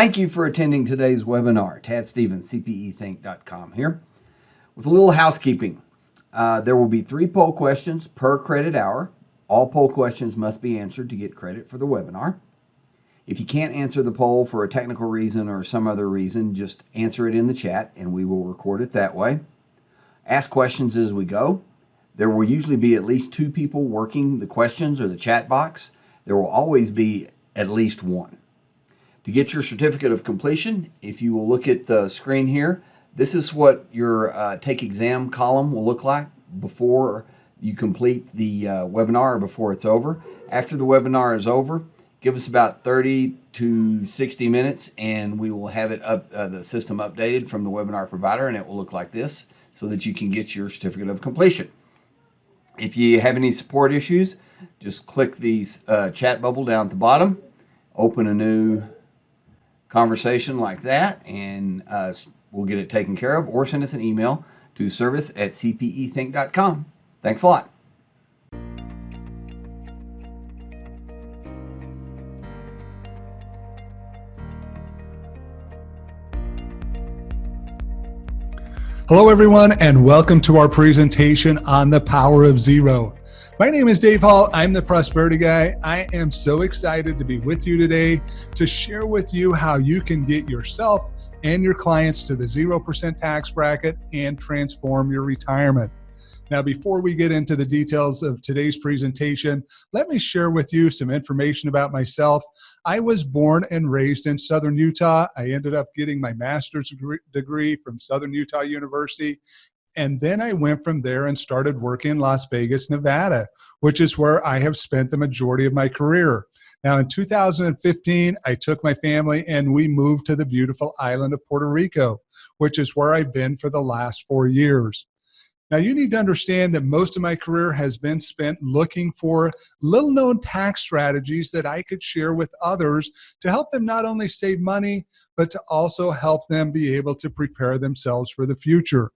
Thank you for attending today's webinar. Tad Stevens, CPEthink.com here. With a little housekeeping, there will be 3 poll questions per credit hour. All poll questions must be answered to get credit for the webinar. If you can't answer the poll for a technical reason or some other reason, just answer it in the chat and we will record it that way. Ask questions as we go. There will usually be at least 2 people working the questions or the chat box. There will always be at least 1. To get your certificate of completion, if you will look at the screen here, this is what your Take Exam column will look like before you complete the webinar or before it's over. After the webinar is over, give us about 30 to 60 minutes and we will have it up, the system updated from the webinar provider, and it will look like this so that you can get your certificate of completion. If you have any support issues, just click the chat bubble down at the bottom, open a new conversation like that, and we'll get it taken care of, or send us an email to service@cpethink.com. Thanks a lot. Hello, everyone, and welcome to our presentation on the power of zero. My name is Dave Hall. I'm the Prosperity Guy. I am so excited to be with you today to share with you how you can get yourself and your clients to the 0% tax bracket and transform your retirement. Now, before we get into the details of today's presentation, let me share with you some information about myself. I was born and raised in Southern Utah. I ended up getting my master's degree from Southern Utah University. And then I went from there and started working in Las Vegas, Nevada, which is where I have spent the majority of my career. Now, in 2015, I took my family and we moved to the beautiful island of Puerto Rico, which is where I've been for the last 4 years. Now, you need to understand that most of my career has been spent looking for little-known tax strategies that I could share with others to help them not only save money, but to also help them be able to prepare themselves for the future.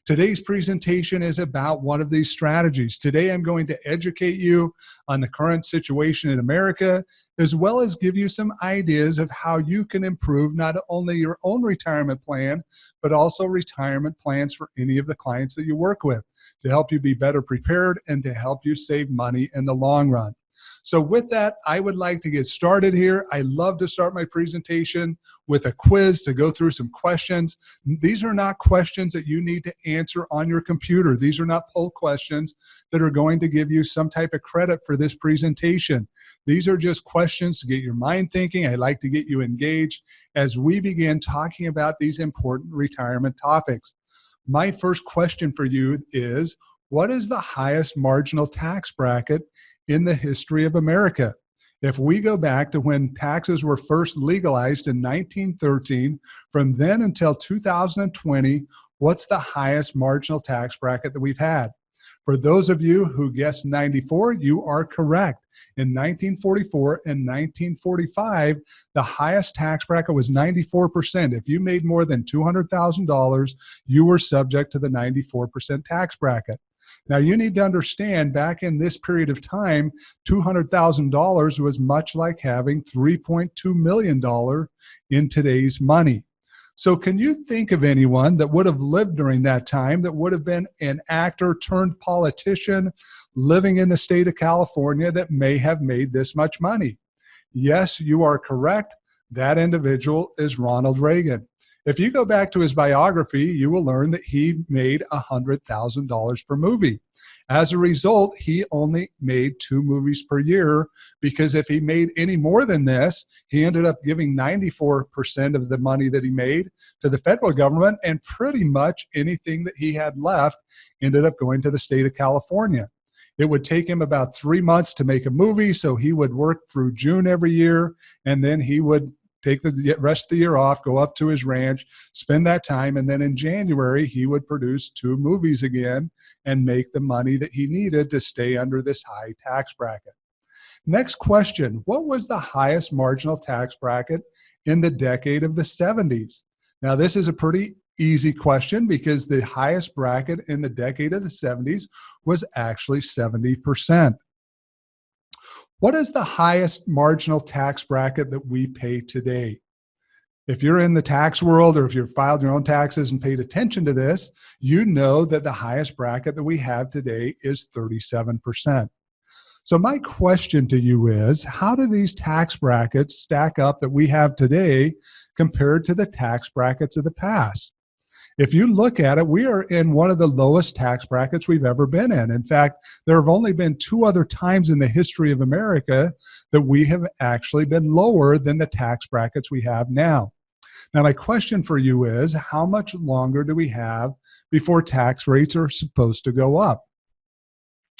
Today's presentation is about one of these strategies. Today, I'm going to educate you on the current situation in America, as well as give you some ideas of how you can improve not only your own retirement plan, but also retirement plans for any of the clients that you work with to help you be better prepared and to help you save money in the long run. So with that, I would like to get started here. I love to start my presentation with a quiz to go through some questions. These are not questions that you need to answer on your computer. These are not poll questions that are going to give you some type of credit for this presentation. These are just questions to get your mind thinking. I like to get you engaged as we begin talking about these important retirement topics. My first question for you is, what is the highest marginal tax bracket in the history of America? If we go back to when taxes were first legalized in 1913, from then until 2020, what's the highest marginal tax bracket that we've had? For those of you who guessed 94, you are correct. In 1944 and 1945, the highest tax bracket was 94%. If you made more than $200,000, you were subject to the 94% tax bracket. Now, you need to understand, back in this period of time, $200,000 was much like having $3.2 million in today's money. So can you think of anyone that would have lived during that time that would have been an actor turned politician living in the state of California that may have made this much money? Yes, you are correct. That individual is Ronald Reagan. If you go back to his biography, you will learn that he made $100,000 per movie. As a result, he only made 2 movies per year, because if he made any more than this, he ended up giving 94% of the money that he made to the federal government, and pretty much anything that he had left ended up going to the state of California. It would take him about 3 months to make a movie, so he would work through June every year, and then he would take the rest of the year off, go up to his ranch, spend that time, and then in January, he would produce 2 movies again and make the money that he needed to stay under this high tax bracket. Next question, what was the highest marginal tax bracket in the decade of the 70s? Now, this is a pretty easy question because the highest bracket in the decade of the 70s was actually 70%. What is the highest marginal tax bracket that we pay today? If you're in the tax world, or if you've filed your own taxes and paid attention to this, you know that the highest bracket that we have today is 37%. So my question to you is, how do these tax brackets stack up that we have today compared to the tax brackets of the past? If you look at it, we are in one of the lowest tax brackets we've ever been in. In fact, there have only been two other times in the history of America that we have actually been lower than the tax brackets we have now. Now, my question for you is, how much longer do we have before tax rates are supposed to go up?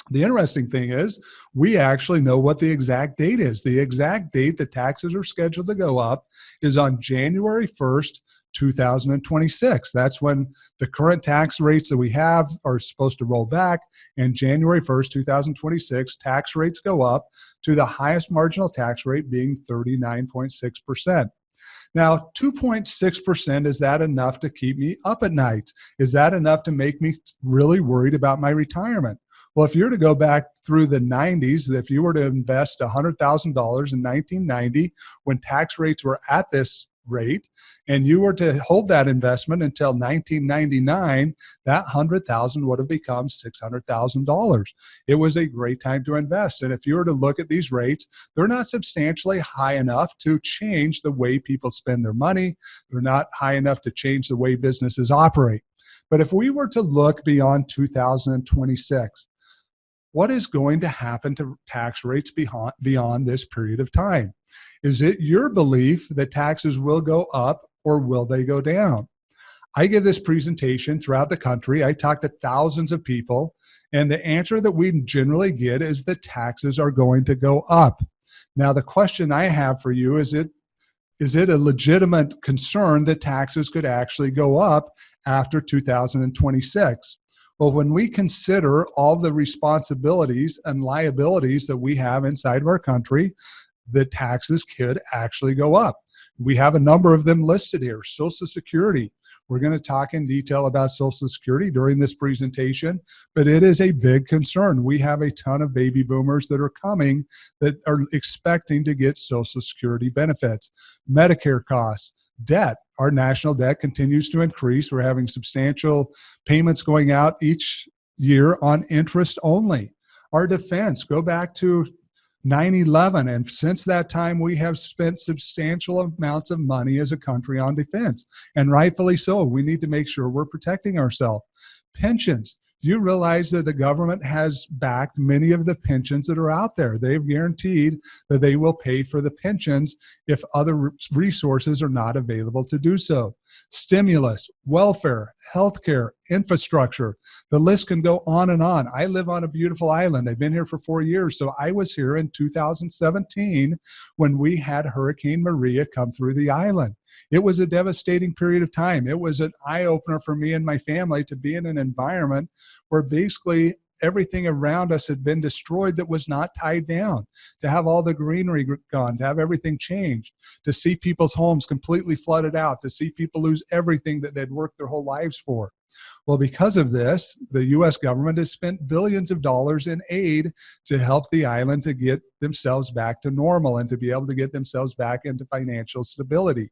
The interesting thing is, we actually know what the exact date is. The exact date the taxes are scheduled to go up is on January 1st, 2026. That's when the current tax rates that we have are supposed to roll back. And January 1st, 2026, tax rates go up to the highest marginal tax rate being 39.6%. Now, 2.6%, is that enough to keep me up at night? Is that enough to make me really worried about my retirement? Well, if you're to go back through the 90s, if you were to invest $100,000 in 1990 when tax rates were at this rate, and you were to hold that investment until 1999, that 100,000 would have become $600,000. It was a great time to invest. And if you were to look at these rates, they're not substantially high enough to change the way people spend their money. They're not high enough to change the way businesses operate. But if we were to look beyond 2026, what is going to happen to tax rates beyond this period of time? Is it your belief that taxes will go up, or will they go down? I give this presentation throughout the country. I talk to thousands of people, and the answer that we generally get is that taxes are going to go up. Now, the question I have for you is it a legitimate concern that taxes could actually go up after 2026? Well, when we consider all the responsibilities and liabilities that we have inside of our country, the taxes could actually go up. We have a number of them listed here. Social Security. We're going to talk in detail about Social Security during this presentation, but it is a big concern. We have a ton of baby boomers that are coming that are expecting to get Social Security benefits. Medicare costs. Debt. Our national debt continues to increase. We're having substantial payments going out each year on interest only. Our defense. Go back to 9/11, and since that time we have spent substantial amounts of money as a country on defense, and rightfully so. We need to make sure we're protecting ourselves. Pensions. Do you realize that the government has backed many of the pensions that are out there? They've guaranteed that they will pay for the pensions if other resources are not available to do so. Stimulus, welfare, healthcare, infrastructure. The list can go on and on. I live on a beautiful island. I've been here for 4 years. So I was here in 2017 when we had Hurricane Maria come through the island. It was a devastating period of time. It was an eye-opener for me and my family to be in an environment where basically everything around us had been destroyed that was not tied down, to have all the greenery gone, to have everything changed, to see people's homes completely flooded out, to see people lose everything that they'd worked their whole lives for. Well, because of this, the U.S. government has spent billions of dollars in aid to help the island to get themselves back to normal and to be able to get themselves back into financial stability.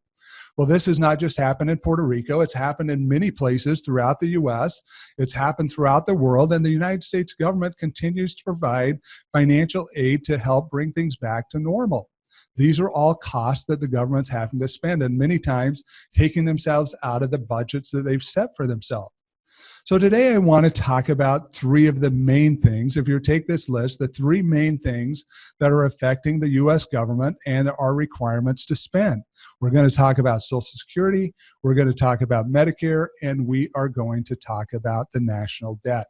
Well, this has not just happened in Puerto Rico. It's happened in many places throughout the U.S. It's happened throughout the world, and the United States government continues to provide financial aid to help bring things back to normal. These are all costs that the government's having to spend, and many times taking themselves out of the budgets that they've set for themselves. So today I want to talk about three of the main things. If you take this list, the three main things that are affecting the U.S. government and our requirements to spend. We're going to talk about Social Security, we're going to talk about Medicare, and we are going to talk about the national debt.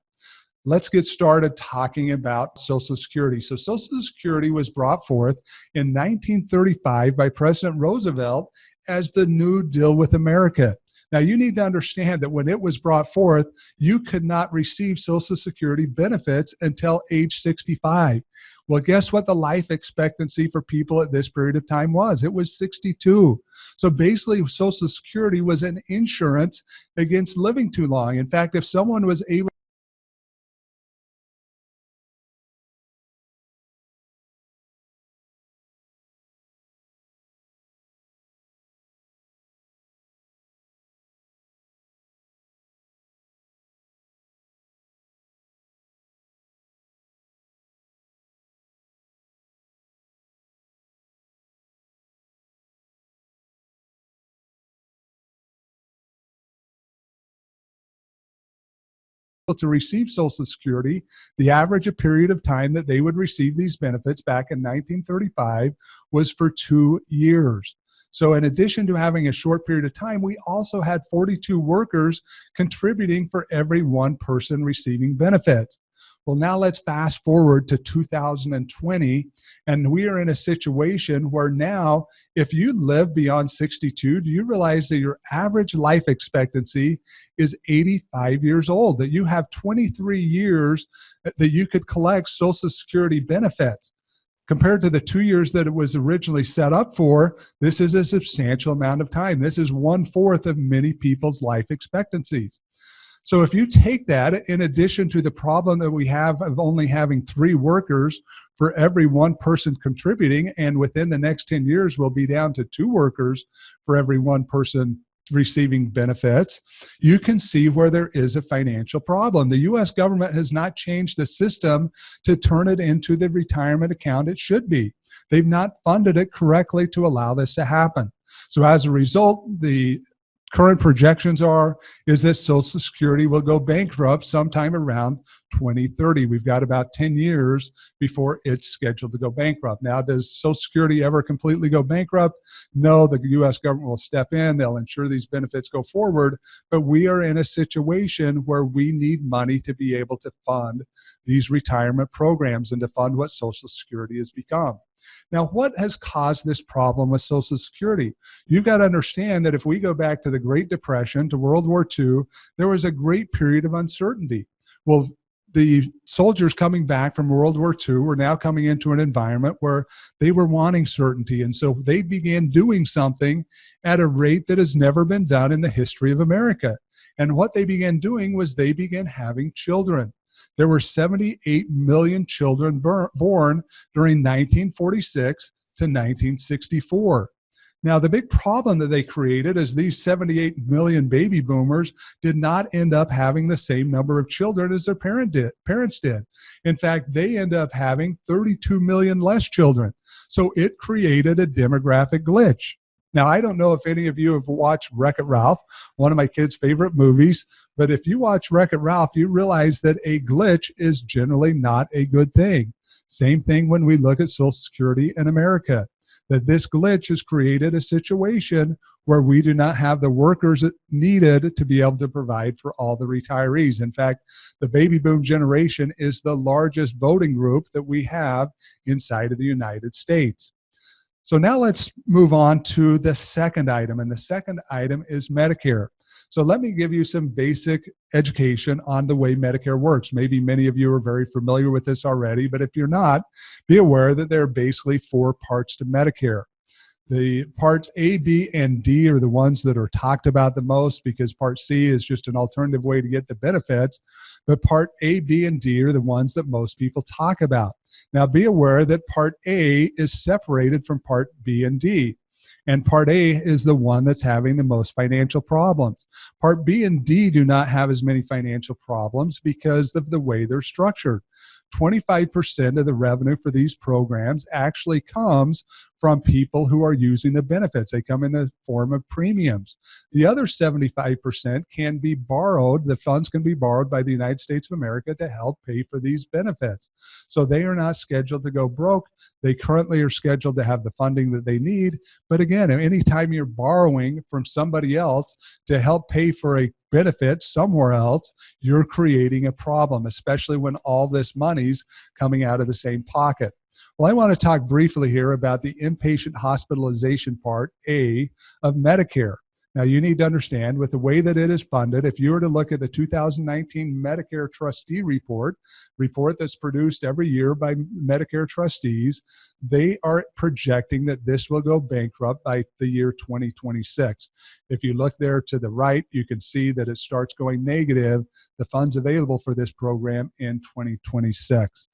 Let's get started talking about Social Security. So Social Security was brought forth in 1935 by President Roosevelt as the New Deal with America. Now, you need to understand that when it was brought forth, you could not receive Social Security benefits until age 65. Well, guess what the life expectancy for people at this period of time was? It was 62. So basically, Social Security was an insurance against living too long. In fact, if someone was able to receive Social Security, the average period of time that they would receive these benefits back in 1935 was for 2 years. So in addition to having a short period of time, we also had 42 workers contributing for every one person receiving benefits. Well, now let's fast forward to 2020, and we are in a situation where now, if you live beyond 62, do you realize that your average life expectancy is 85 years old, that you have 23 years that you could collect Social Security benefits? Compared to the 2 years that it was originally set up for, this is a substantial amount of time. This is 1/4 of many people's life expectancies. So if you take that, in addition to the problem that we have of only having 3 workers for every one person contributing, and within the next 10 years, we'll be down to 2 workers for every one person receiving benefits, you can see where there is a financial problem. The US government has not changed the system to turn it into the retirement account it should be. They've not funded it correctly to allow this to happen. So as a result, the current projections is that Social Security will go bankrupt sometime around 2030. We've got about 10 years before it's scheduled to go bankrupt. Now, does Social Security ever completely go bankrupt? No, the US government will step in. They'll ensure these benefits go forward. But we are in a situation where we need money to be able to fund these retirement programs and to fund what Social Security has become. Now, what has caused this problem with Social Security? You've got to understand that if we go back to the Great Depression, to World War II, there was a great period of uncertainty. Well, the soldiers coming back from World War II were now coming into an environment where they were wanting certainty. And so they began doing something at a rate that has never been done in the history of America. And what they began doing was they began having children. There were 78 million children born during 1946 to 1964. Now, the big problem that they created is these 78 million baby boomers did not end up having the same number of children as their parents did. In fact, they ended up having 32 million less children. So it created a demographic glitch. Now, I don't know if any of you have watched Wreck-It Ralph, one of my kids' favorite movies, but if you watch Wreck-It Ralph, you realize that a glitch is generally not a good thing. Same thing when we look at Social Security in America, that this glitch has created a situation where we do not have the workers needed to be able to provide for all the retirees. In fact, the baby boom generation is the largest voting group that we have inside of the United States. So now let's move on to the second item, and the second item is Medicare. So let me give you some basic education on the way Medicare works. Maybe many of you are very familiar with this already, but if you're not, be aware that there are basically 4 parts to Medicare. The parts A, B, and D are the ones that are talked about the most because Part C is just an alternative way to get the benefits. But Part A, B, and D are the ones that most people talk about. Now, be aware that Part A is separated from Part B and D. And Part A is the one that's having the most financial problems. Part B and D do not have as many financial problems because of the way they're structured. 25% of the revenue for these programs actually comes from people who are using the benefits. They come in the form of premiums. The other 75% can be borrowed. The funds can be borrowed by the United States of America to help pay for these benefits. So they are not scheduled to go broke. They currently are scheduled to have the funding that they need. But again, anytime you're borrowing from somebody else to help pay for a benefit somewhere else, you're creating a problem, especially when all this money's coming out of the same pocket. Well, I want to talk briefly here about the inpatient hospitalization part A of Medicare. Now, you need to understand with the way that it is funded, if you were to look at the 2019 Medicare trustee report that's produced every year by Medicare trustees, they are projecting that this will go bankrupt by the year 2026. If you look there to the right, you can see that it starts going negative, the funds available for this program in 2026.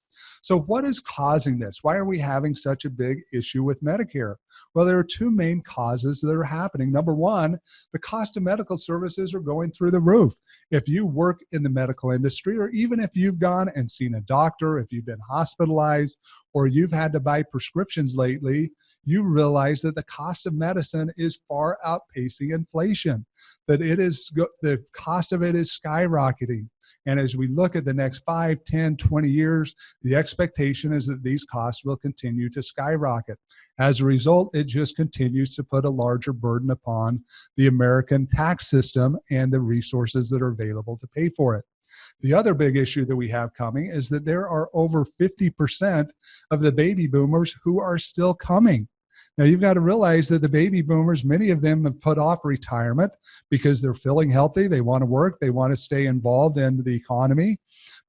So what is causing this? Why are we having such a big issue with Medicare? Well, there are 2 main causes that are happening. Number one, the cost of medical services are going through the roof. If you work in the medical industry, or even if you've gone and seen a doctor, if you've been hospitalized, or you've had to buy prescriptions lately, you realize that the cost of medicine is far outpacing inflation, that the cost of it is skyrocketing. And as we look at the next 5, 10, 20 years, the expectation is that these costs will continue to skyrocket. As a result, it just continues to put a larger burden upon the American tax system and the resources that are available to pay for it. The other big issue that we have coming is that there are over 50% of the baby boomers who are still coming. Now, you've got to realize that the baby boomers, many of them have put off retirement because they're feeling healthy, they want to work, they want to stay involved in the economy,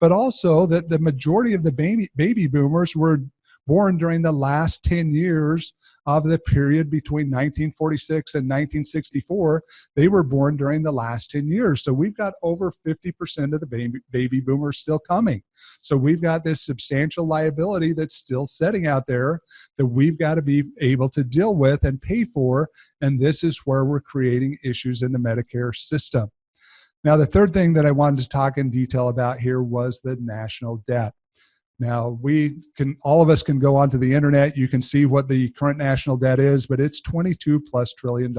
but also that the majority of the baby boomers were born during the last 10 years of the period between 1946 and 1964. They were born during the last 10 years. So we've got over 50% of the baby boomers still coming. So we've got this substantial liability that's still sitting out there that we've got to be able to deal with and pay for. And this is where we're creating issues in the Medicare system. Now, the third thing that I wanted to talk in detail about here was the national debt. Now, all of us can go onto the internet. You can see what the current national debt is, but it's $22+ trillion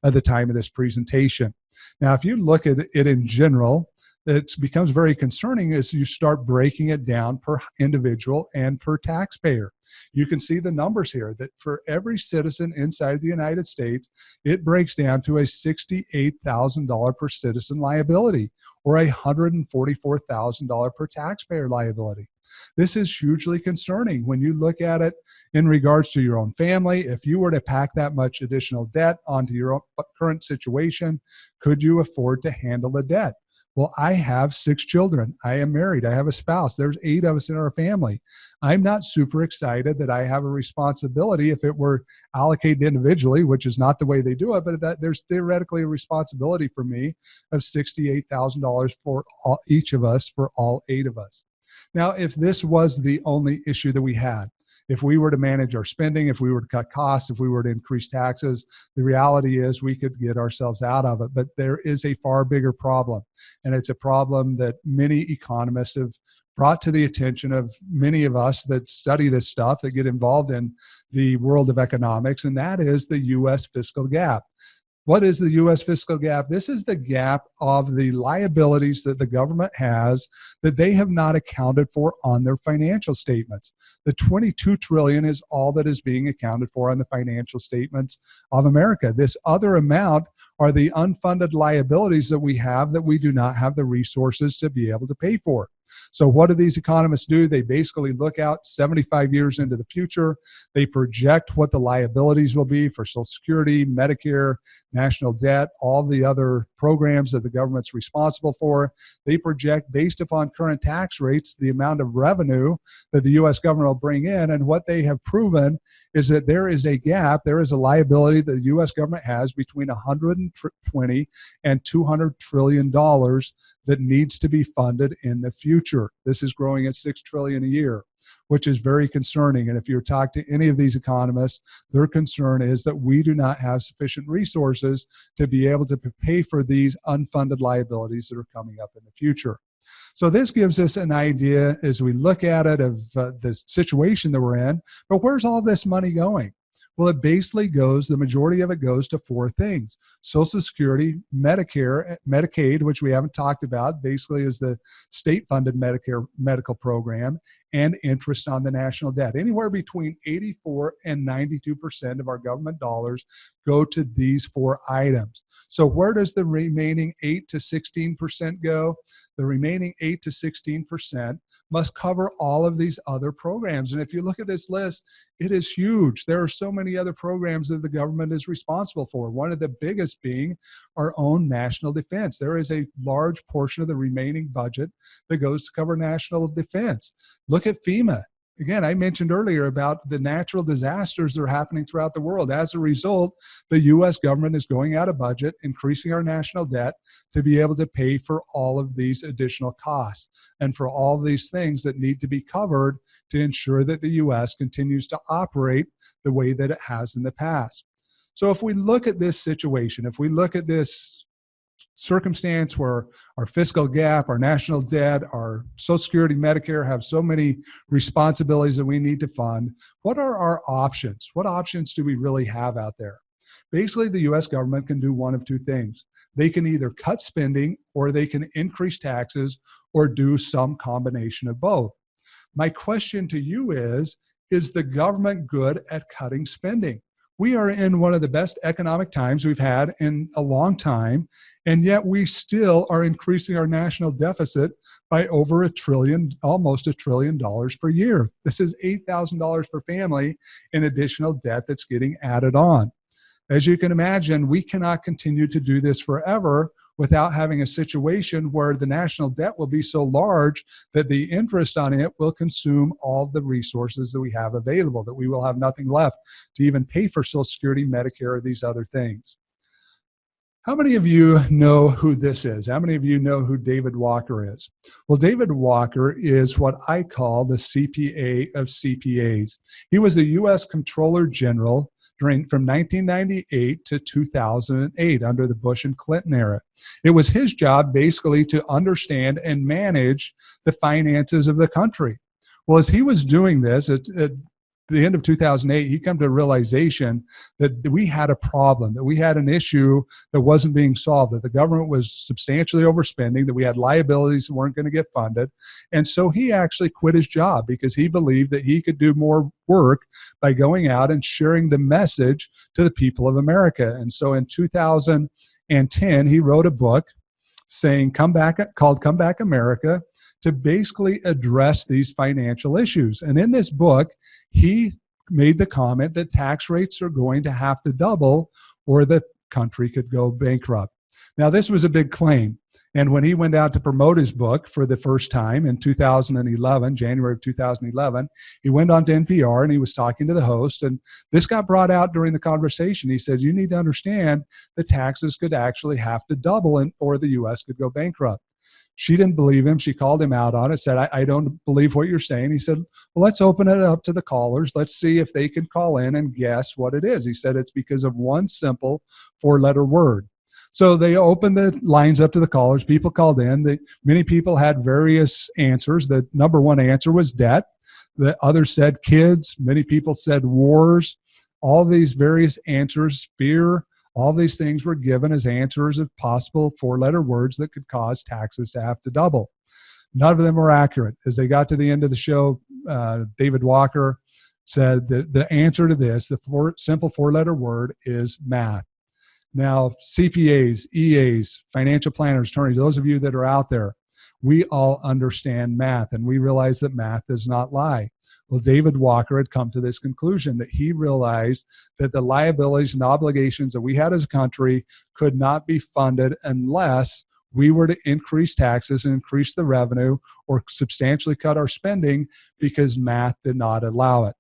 at the time of this presentation. Now, if you look at it in general, it becomes very concerning as you start breaking it down per individual and per taxpayer. You can see the numbers here that for every citizen inside the United States, it breaks down to a $68,000 per citizen liability or a $144,000 per taxpayer liability. This is hugely concerning when you look at it in regards to your own family. If you were to pack that much additional debt onto your own current situation, could you afford to handle the debt? Well, I have 6 children. I am married. I have a spouse. There's 8 of us in our family. I'm not super excited that I have a responsibility if it were allocated individually, which is not the way they do it, but that there's theoretically a responsibility for me of $68,000 for each of us, for all 8 of us. Now, if this was the only issue that we had, if we were to manage our spending, if we were to cut costs, if we were to increase taxes, the reality is we could get ourselves out of it. But there is a far bigger problem, and it's a problem that many economists have brought to the attention of many of us that study this stuff, that get involved in the world of economics, and that is the U.S. fiscal gap. What is the U.S. fiscal gap? This is the gap of the liabilities that the government has that they have not accounted for on their financial statements. The $22 trillion is all that is being accounted for on the financial statements of America. This other amount are the unfunded liabilities that we have that we do not have the resources to be able to pay for. So what do these economists do? They basically look out 75 years into the future. They project what the liabilities will be for Social Security, Medicare, national debt, all the other programs that the government's responsible for. They project based upon current tax rates the amount of revenue that the U.S. government will bring in. And what they have proven is that there is a gap, there is a liability that the U.S. government has between $120 and $200 trillion that needs to be funded in the future. This is growing at $6 trillion a year, which is very concerning. And if you talk to any of these economists, their concern is that we do not have sufficient resources to be able to pay for these unfunded liabilities that are coming up in the future. So this gives us an idea as we look at it of the situation that we're in, but where's all this money going? Well, it basically goes, the majority of it goes to 4 things: Social Security, Medicare, Medicaid, which we haven't talked about, basically is the state-funded Medicare medical program, and interest on the national debt. Anywhere between 84 and 92% of our government dollars go to these 4 items. So where does the remaining 8 to 16% go? The remaining 8 to 16% must cover all of these other programs. And if you look at this list, it is huge. There are so many other programs that the government is responsible for. One of the biggest being our own national defense. There is a large portion of the remaining budget that goes to cover national defense. Look at FEMA. Again, I mentioned earlier about the natural disasters that are happening throughout the world. As a result, the U.S. government is going out of budget, increasing our national debt to be able to pay for all of these additional costs and for all of these things that need to be covered to ensure that the U.S. continues to operate the way that it has in the past. So if we look at this situation, if we look at this circumstance where our fiscal gap, our national debt, our Social Security, Medicare have so many responsibilities that we need to fund, what are our options? What options do we really have out there? Basically, the US government can do one of two things. They can either cut spending or they can increase taxes or do some combination of both. My question to you is the government good at cutting spending? We are in one of the best economic times we've had in a long time, and yet we still are increasing our national deficit by over $1 trillion, almost $1 trillion per year. This is $8,000 per family in additional debt that's getting added on. As you can imagine, we cannot continue to do this forever without having a situation where the national debt will be so large that the interest on it will consume all the resources that we have available, that we will have nothing left to even pay for Social Security, Medicare, or these other things. How many of you know who this is? How many of you know who David Walker is? Well, David Walker is what I call the CPA of CPAs. He was the U.S. Comptroller General from 1998 to 2008 under the Bush and Clinton era. It was his job basically to understand and manage the finances of the country. Well, as he was doing this, at the end of 2008, he came to a realization that we had a problem, that we had an issue that wasn't being solved, that the government was substantially overspending, that we had liabilities that weren't going to get funded. And so he actually quit his job because he believed that he could do more work by going out and sharing the message to the people of America. And so in 2010, he wrote a book saying, called Come Back America, to basically address these financial issues. And in this book, he made the comment that tax rates are going to have to double or the country could go bankrupt. Now, this was a big claim. And when he went out to promote his book for the first time in 2011, January of 2011, he went on to NPR and he was talking to the host. And this got brought out during the conversation. He said, you need to understand the taxes could actually have to double or the U.S. could go bankrupt. She didn't believe him. She called him out on it, said, I don't believe what you're saying. He said, well, let's open it up to the callers. Let's see if they can call in and guess what it is. He said, it's because of one simple 4-letter word. So they opened the lines up to the callers. People called in. Many people had various answers. The number one answer was debt. The others said kids. Many people said wars. All these various answers, fear, all these things were given as answers of possible 4-letter words that could cause taxes to have to double. None of them were accurate. As they got to the end of the show, David Walker said that the answer to this, simple 4-letter word, is math. Now, CPAs, EAs, financial planners, attorneys, those of you that are out there, we all understand math, and we realize that math does not lie. Well, David Walker had come to this conclusion that he realized that the liabilities and obligations that we had as a country could not be funded unless we were to increase taxes and increase the revenue or substantially cut our spending because math did not allow it.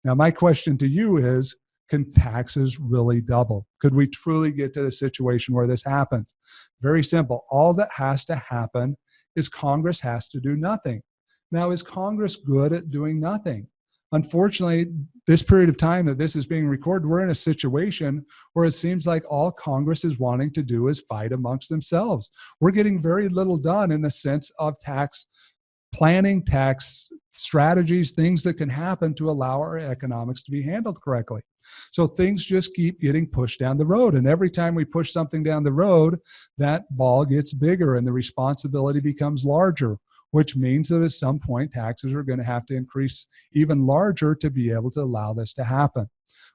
Now, my question to you is, can taxes really double? Could we truly get to the situation where this happens? Very simple. All that has to happen is Congress has to do nothing. Now, is Congress good at doing nothing? Unfortunately, this period of time that this is being recorded, we're in a situation where it seems like all Congress is wanting to do is fight amongst themselves. We're getting very little done in the sense of tax planning, tax strategies, things that can happen to allow our economics to be handled correctly. So things just keep getting pushed down the road. And every time we push something down the road, that ball gets bigger and the responsibility becomes larger, which means that at some point taxes are going to have to increase even larger to be able to allow this to happen.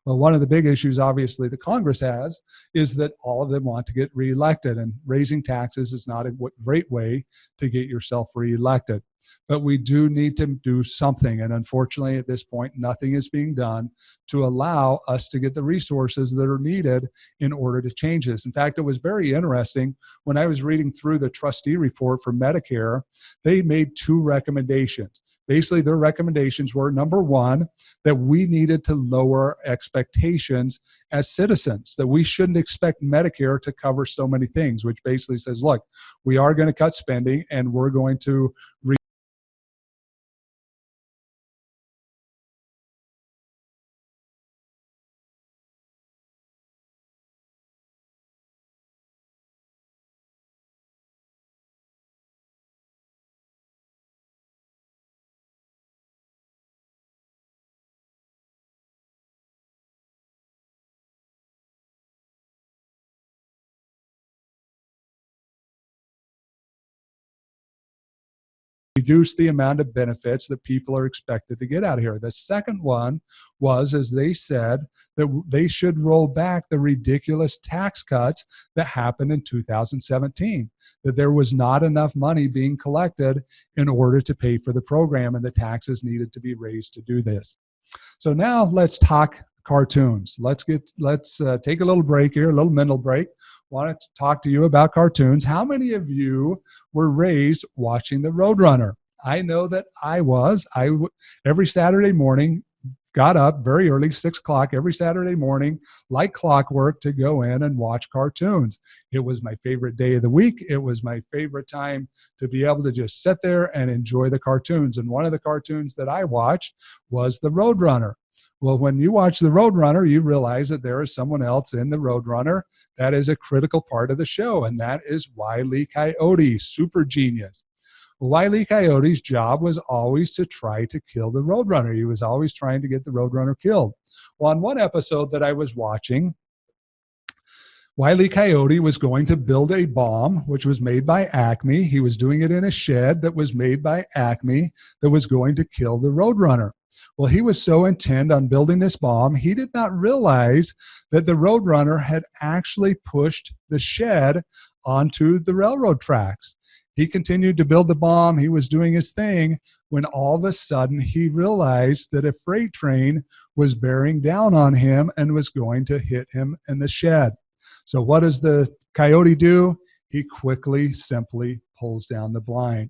Well, one of the big issues, obviously, that Congress has is that all of them want to get reelected, and raising taxes is not a great way to get yourself reelected. But we do need to do something, and unfortunately, at this point, nothing is being done to allow us to get the resources that are needed in order to change this. In fact, it was very interesting when I was reading through the trustee report for Medicare. They made 2 recommendations. Basically, their recommendations were, number one, that we needed to lower expectations as citizens, that we shouldn't expect Medicare to cover so many things, which basically says, look, we are going to cut spending and we're going to reduce the amount of benefits that people are expected to get out of here. The second one was, as they said, that they should roll back the ridiculous tax cuts that happened in 2017, that there was not enough money being collected in order to pay for the program, and the taxes needed to be raised to do this. So now let's talk cartoons. Let's take a little break here, a little mental break. Wanted to talk to you about cartoons. How many of you were raised watching the Roadrunner? I know that I was. Every Saturday morning, got up very early, 6 o'clock every Saturday morning, like clockwork, to go in and watch cartoons. It was my favorite day of the week. It was my favorite time to be able to just sit there and enjoy the cartoons. And one of the cartoons that I watched was the Roadrunner. Well, when you watch the Roadrunner, you realize that there is someone else in the Roadrunner that is a critical part of the show, and that is Wile E. Coyote, super genius. Wile E. Coyote's job was always to try to kill the Roadrunner. He was always trying to get the Roadrunner killed. Well, on one episode that I was watching, Wile E. Coyote was going to build a bomb, which was made by Acme. He was doing it in a shed that was made by Acme that was going to kill the Roadrunner. Well, he was so intent on building this bomb, he did not realize that the Roadrunner had actually pushed the shed onto the railroad tracks. He continued to build the bomb. He was doing his thing when all of a sudden he realized that a freight train was bearing down on him and was going to hit him in the shed. So what does the coyote do? He quickly, simply pulls down the blind.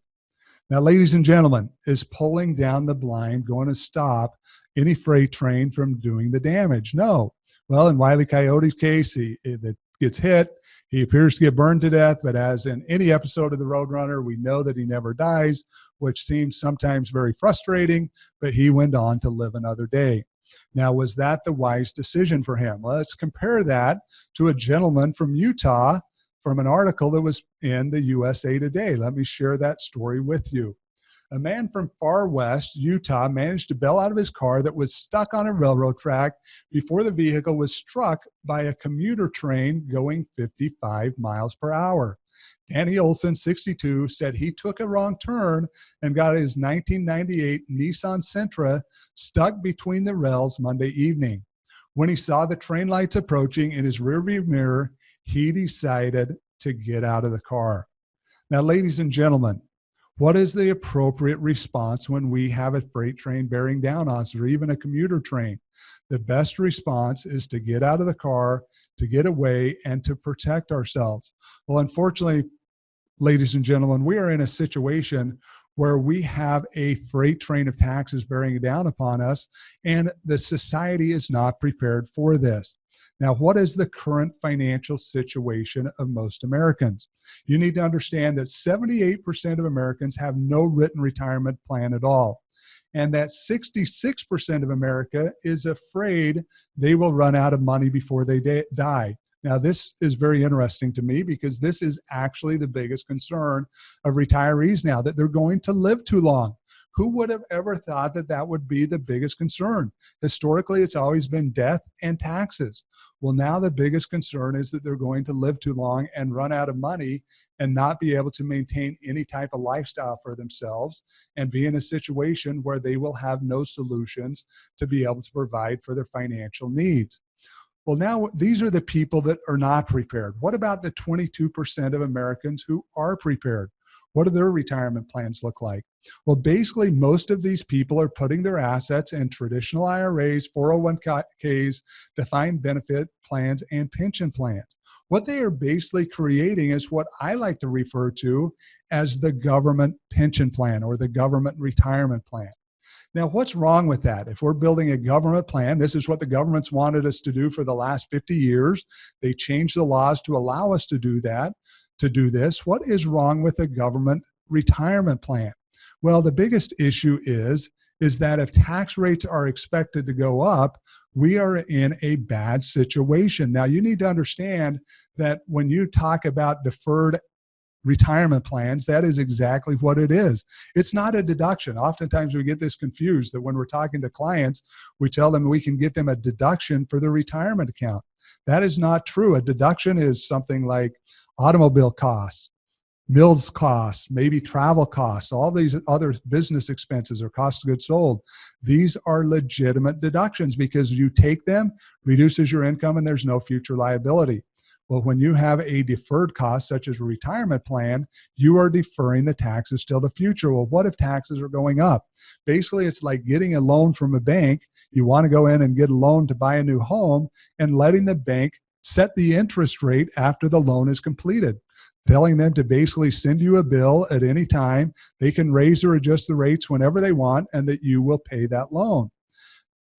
Now, ladies and gentlemen, is pulling down the blind going to stop any freight train from doing the damage? No. Well, in Wile E. Coyote's case, it gets hit. He appears to get burned to death, but as in any episode of the Roadrunner, we know that he never dies, which seems sometimes very frustrating, but he went on to live another day. Now, was that the wise decision for him? Well, let's compare that to a gentleman from Utah, from an article that was in the USA Today. Let me share that story with you. A man from far west Utah managed to bail out of his car that was stuck on a railroad track before the vehicle was struck by a commuter train going 55 miles per hour. Danny Olson, 62, said he took a wrong turn and got his 1998 Nissan Sentra stuck between the rails Monday evening. When he saw the train lights approaching in his rearview mirror, he decided to get out of the car. Now, ladies and gentlemen, what is the appropriate response when we have a freight train bearing down on us, or even a commuter train? The best response is to get out of the car, to get away, and to protect ourselves. Well, unfortunately, ladies and gentlemen, we are in a situation where we have a freight train of taxes bearing down upon us, and the society is not prepared for this. Now, what is the current financial situation of most Americans? You need to understand that 78% of Americans have no written retirement plan at all, and that 66% of America is afraid they will run out of money before they die. Now, this is very interesting to me because this is actually the biggest concern of retirees now, that they're going to live too long. Who would have ever thought that that would be the biggest concern? Historically, it's always been death and taxes. Well, now the biggest concern is that they're going to live too long and run out of money and not be able to maintain any type of lifestyle for themselves and be in a situation where they will have no solutions to be able to provide for their financial needs. Well, now these are the people that are not prepared. What about the 22% of Americans who are prepared? What do their retirement plans look like? Well, basically, most of these people are putting their assets in traditional IRAs, 401ks, defined benefit plans, and pension plans. What they are basically creating is what I like to refer to as the government pension plan or the government retirement plan. Now, what's wrong with that? If we're building a government plan, this is what the government's wanted us to do for the last 50 years. They changed the laws to allow us to do that, to do this. What is wrong with a government retirement plan? Well, the biggest issue is that if tax rates are expected to go up, we are in a bad situation. Now, you need to understand that when you talk about deferred retirement plans, that is exactly what it is. It's not a deduction. Oftentimes we get this confused that when we're talking to clients, we tell them we can get them a deduction for their retirement account. That is not true. A deduction is something like automobile costs, Meals costs, maybe travel costs, all these other business expenses or cost of goods sold. These are legitimate deductions because you take them, reduces your income, and there's no future liability. Well, when you have a deferred cost, such as a retirement plan, you are deferring the taxes till the future. Well, what if taxes are going up? Basically, it's like getting a loan from a bank. You want to go in and get a loan to buy a new home and letting the bank set the interest rate after the loan is completed, telling them to basically send you a bill at any time. They can raise or adjust the rates whenever they want and that you will pay that loan.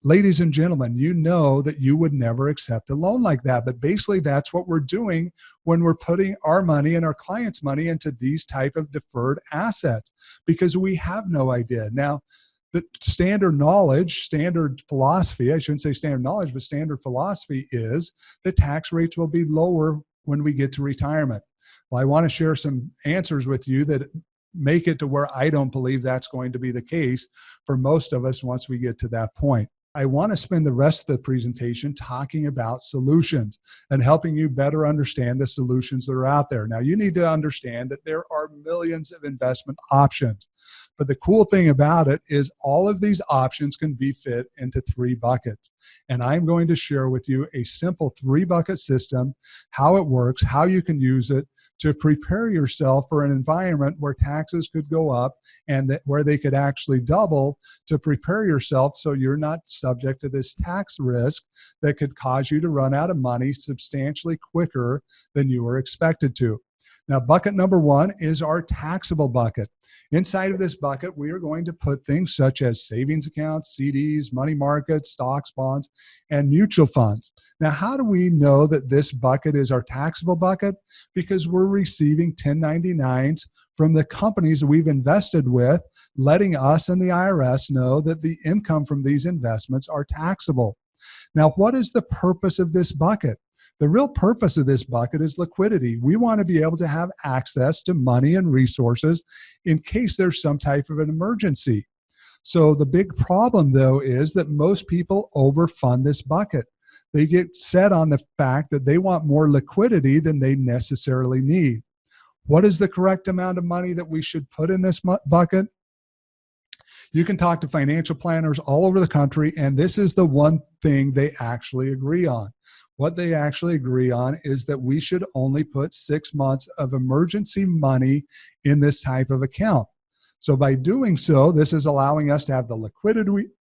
Ladies and gentlemen, you know that you would never accept a loan like that, but basically that's what we're doing when we're putting our money and our clients' money into these type of deferred assets because we have no idea. Now, the standard knowledge, standard philosophy, I shouldn't say standard knowledge, but standard philosophy is that tax rates will be lower when we get to retirement. Well, I want to share some answers with you that make it to where I don't believe that's going to be the case for most of us once we get to that point. I want to spend the rest of the presentation talking about solutions and helping you better understand the solutions that are out there. Now, you need to understand that there are millions of investment options. But the cool thing about it is all of these options can be fit into 3 buckets. And I'm going to share with you a simple 3-bucket system, how it works, how you can use it to prepare yourself for an environment where taxes could go up and where they could actually double, to prepare yourself so you're not subject to this tax risk that could cause you to run out of money substantially quicker than you were expected to. Now, bucket number 1 is our taxable bucket. Inside of this bucket, we are going to put things such as savings accounts, CDs, money markets, stocks, bonds, and mutual funds. Now, how do we know that this bucket is our taxable bucket? Because we're receiving 1099s from the companies we've invested with, letting us and the IRS know that the income from these investments are taxable. Now, what is the purpose of this bucket? The real purpose of this bucket is liquidity. We want to be able to have access to money and resources in case there's some type of an emergency. So the big problem, though, is that most people overfund this bucket. They get set on the fact that they want more liquidity than they necessarily need. What is the correct amount of money that we should put in this bucket? You can talk to financial planners all over the country, and this is the one thing they actually agree on. What they actually agree on is that we should only put 6 months of emergency money in this type of account. So by doing so, this is allowing us to have the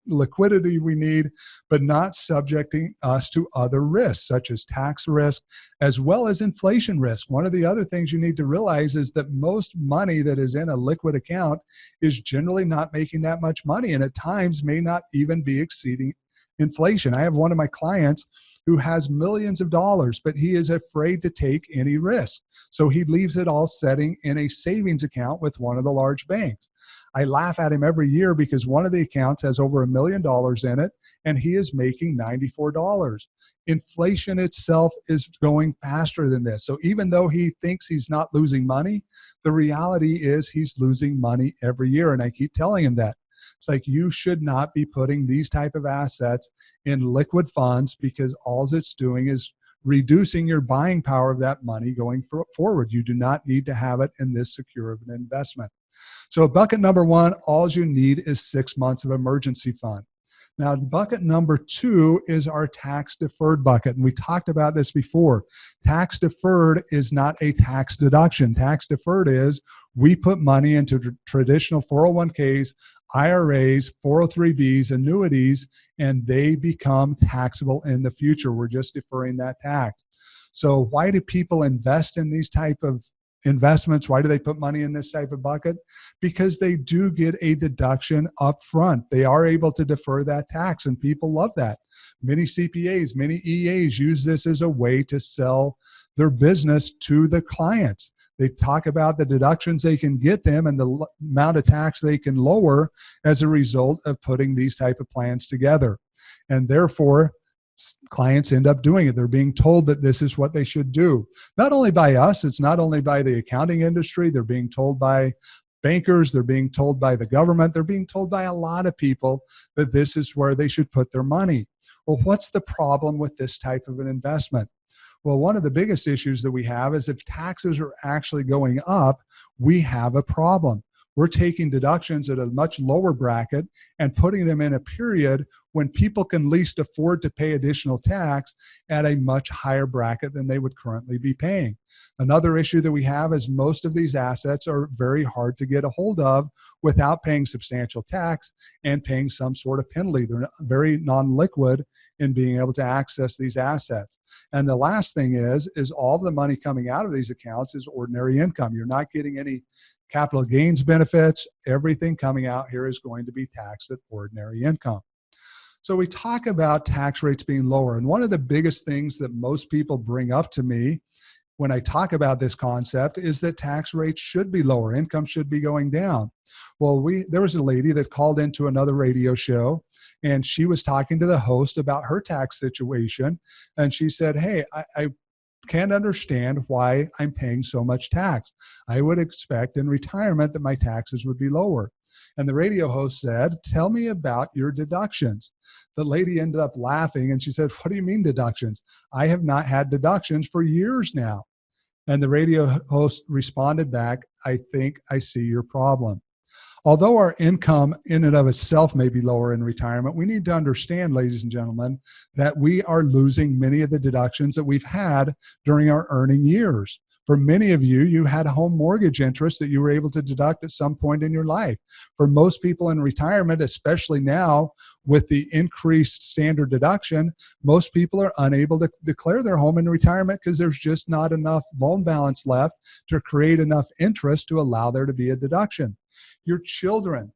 liquidity we need, but not subjecting us to other risks, such as tax risk, as well as inflation risk. One of the other things you need to realize is that most money that is in a liquid account is generally not making that much money, and at times may not even be exceeding inflation. I have one of my clients who has millions of dollars, but he is afraid to take any risk. So he leaves it all setting in a savings account with one of the large banks. I laugh at him every year because one of the accounts has over $1 million in it, and he is making $94. Inflation itself is going faster than this. So even though he thinks he's not losing money, the reality is he's losing money every year. And I keep telling him that. It's like, you should not be putting these type of assets in liquid funds because all it's doing is reducing your buying power of that money going forward. You do not need to have it in this secure of an investment. So bucket number 1, all you need is 6 months of emergency fund. Now, bucket number 2 is our tax deferred bucket. And we talked about this before. Tax deferred is not a tax deduction. Tax deferred is we put money into traditional 401ks, IRAs, 403bs, annuities, and they become taxable in the future. We're just deferring that tax. So why do people invest in these type of investments? Why do they put money in this type of bucket? Because they do get a deduction up front. They are able to defer that tax, and people love that. Many CPAs, many EAs use this as a way to sell their business to the clients. They talk about the deductions they can get them and the amount of tax they can lower as a result of putting these type of plans together. And therefore, clients end up doing it. They're being told that this is what they should do. Not only by us, it's not only by the accounting industry, they're being told by bankers, they're being told by the government, they're being told by a lot of people that this is where they should put their money. Well, what's the problem with this type of an investment? Well, one of the biggest issues that we have is if taxes are actually going up, we have a problem. We're taking deductions at a much lower bracket and putting them in a period when people can least afford to pay additional tax at a much higher bracket than they would currently be paying. Another issue that we have is most of these assets are very hard to get a hold of without paying substantial tax and paying some sort of penalty. They're very non-liquid in being able to access these assets. And the last thing is all the money coming out of these accounts is ordinary income. You're not getting any capital gains benefits. Everything coming out here is going to be taxed at ordinary income. So we talk about tax rates being lower. And one of the biggest things that most people bring up to me when I talk about this concept is that tax rates should be lower. Income should be going down. Well, there was a lady that called into another radio show, and she was talking to the host about her tax situation. And she said, hey, I can't understand why I'm paying so much tax. I would expect in retirement that my taxes would be lower. And the radio host said, tell me about your deductions. The lady ended up laughing and she said, what do you mean deductions? I have not had deductions for years now. And the radio host responded back, I think I see your problem. Although our income in and of itself may be lower in retirement, we need to understand, ladies and gentlemen, that we are losing many of the deductions that we've had during our earning years. For many of you, you had a home mortgage interest that you were able to deduct at some point in your life. For most people in retirement, especially now with the increased standard deduction, most people are unable to declare their home in retirement because there's just not enough loan balance left to create enough interest to allow there to be a deduction. Your children,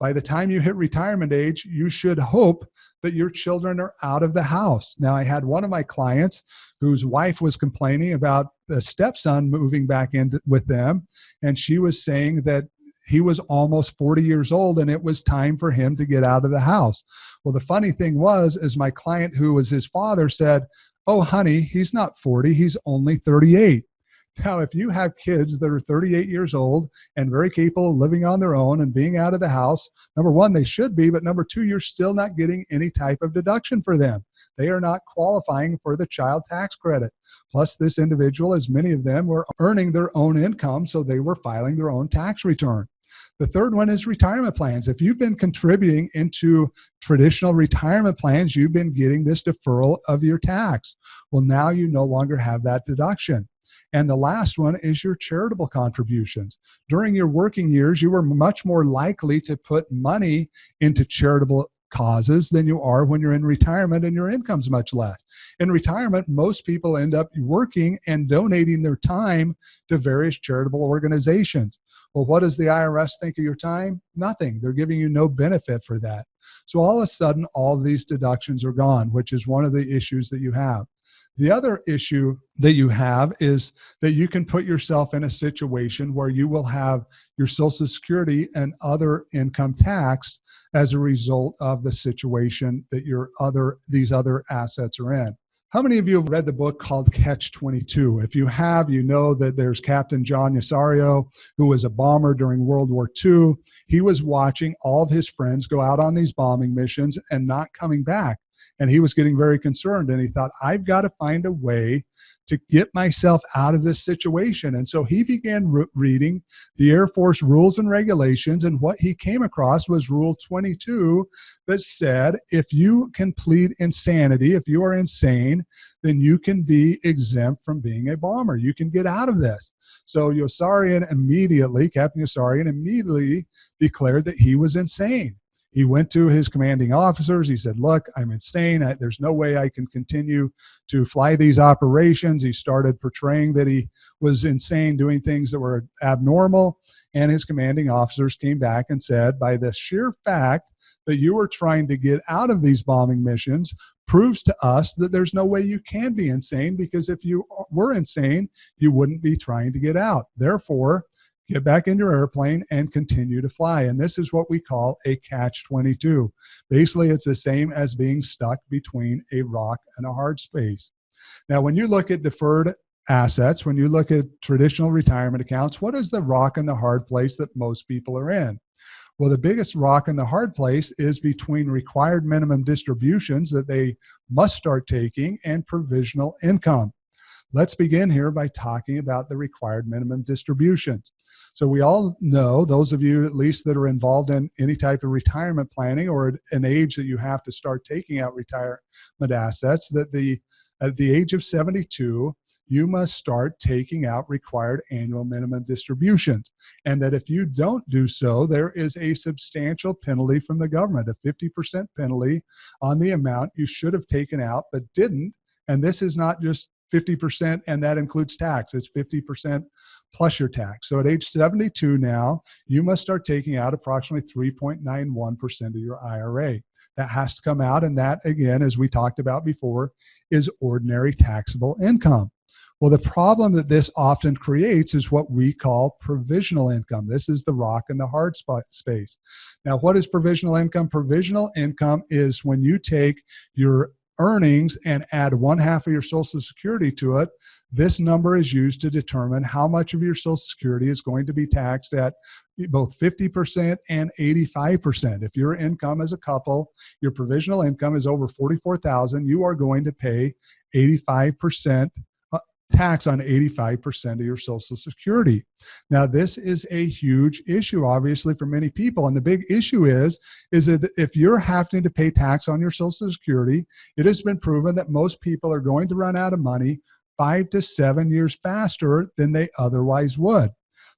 by the time you hit retirement age, you should hope that your children are out of the house. Now, I had one of my clients whose wife was complaining about the stepson moving back in with them, and she was saying that he was almost 40 years old and it was time for him to get out of the house. Well, the funny thing was, is my client, who was his father, said, oh, honey, he's not 40, he's only 38. Now, if you have kids that are 38 years old and very capable of living on their own and being out of the house, number one, they should be, but number two, you're still not getting any type of deduction for them. They are not qualifying for the child tax credit. Plus, this individual, as many of them, were earning their own income, so they were filing their own tax return. The third one is retirement plans. If you've been contributing into traditional retirement plans, you've been getting this deferral of your tax. Well, now you no longer have that deduction. And the last one is your charitable contributions. During your working years, you were much more likely to put money into charitable causes than you are when you're in retirement and your income's much less. In retirement, most people end up working and donating their time to various charitable organizations. Well, what does the IRS think of your time? Nothing. They're giving you no benefit for that. So all of a sudden, all of these deductions are gone, which is one of the issues that you have. The other issue that you have is that you can put yourself in a situation where you will have your Social Security and other income taxed as a result of the situation that these other assets are in. How many of you have read the book called Catch-22? If you have, you know that there's Captain John Osorio, who was a bomber during World War II. He was watching all of his friends go out on these bombing missions and not coming back. And he was getting very concerned, and he thought, I've got to find a way to get myself out of this situation. And so he began reading the Air Force rules and regulations, and what he came across was Rule 22 that said, if you can plead insanity, if you are insane, then you can be exempt from being a bomber. You can get out of this. So Captain Yossarian immediately declared that he was insane. He went to his commanding officers. He said, look, I'm insane. There's no way I can continue to fly these operations. He started portraying that he was insane, doing things that were abnormal. And his commanding officers came back and said, by the sheer fact that you were trying to get out of these bombing missions proves to us that there's no way you can be insane, because if you were insane, you wouldn't be trying to get out. Therefore, get back in your airplane and continue to fly. And this is what we call a catch-22. Basically, it's the same as being stuck between a rock and a hard space. Now, when you look at deferred assets, when you look at traditional retirement accounts, what is the rock and the hard place that most people are in? Well, the biggest rock and the hard place is between required minimum distributions that they must start taking and provisional income. Let's begin here by talking about the required minimum distributions. So we all know, those of you at least that are involved in any type of retirement planning or at an age that you have to start taking out retirement assets, that at the age of 72, you must start taking out required annual minimum distributions. And that if you don't do so, there is a substantial penalty from the government, a 50% penalty on the amount you should have taken out but didn't. And this is not just 50%, and that includes tax. It's 50% plus your tax. So at age 72 now, you must start taking out approximately 3.91% of your IRA. That has to come out, and that, again, as we talked about before, is ordinary taxable income. Well, the problem that this often creates is what we call provisional income. This is the rock and the hard spot space. Now, what is provisional income? Provisional income is when you take your earnings and add 1/2 of your Social Security to it. This number is used to determine how much of your Social Security is going to be taxed at both 50% and 85%. If your income as a couple, your provisional income is over $44,000, you are going to pay 85% tax on 85% of your Social Security. Now, this is a huge issue, obviously, for many people. And the big issue is that if you're having to pay tax on your Social Security, it has been proven that most people are going to run out of money 5 to 7 years faster than they otherwise would.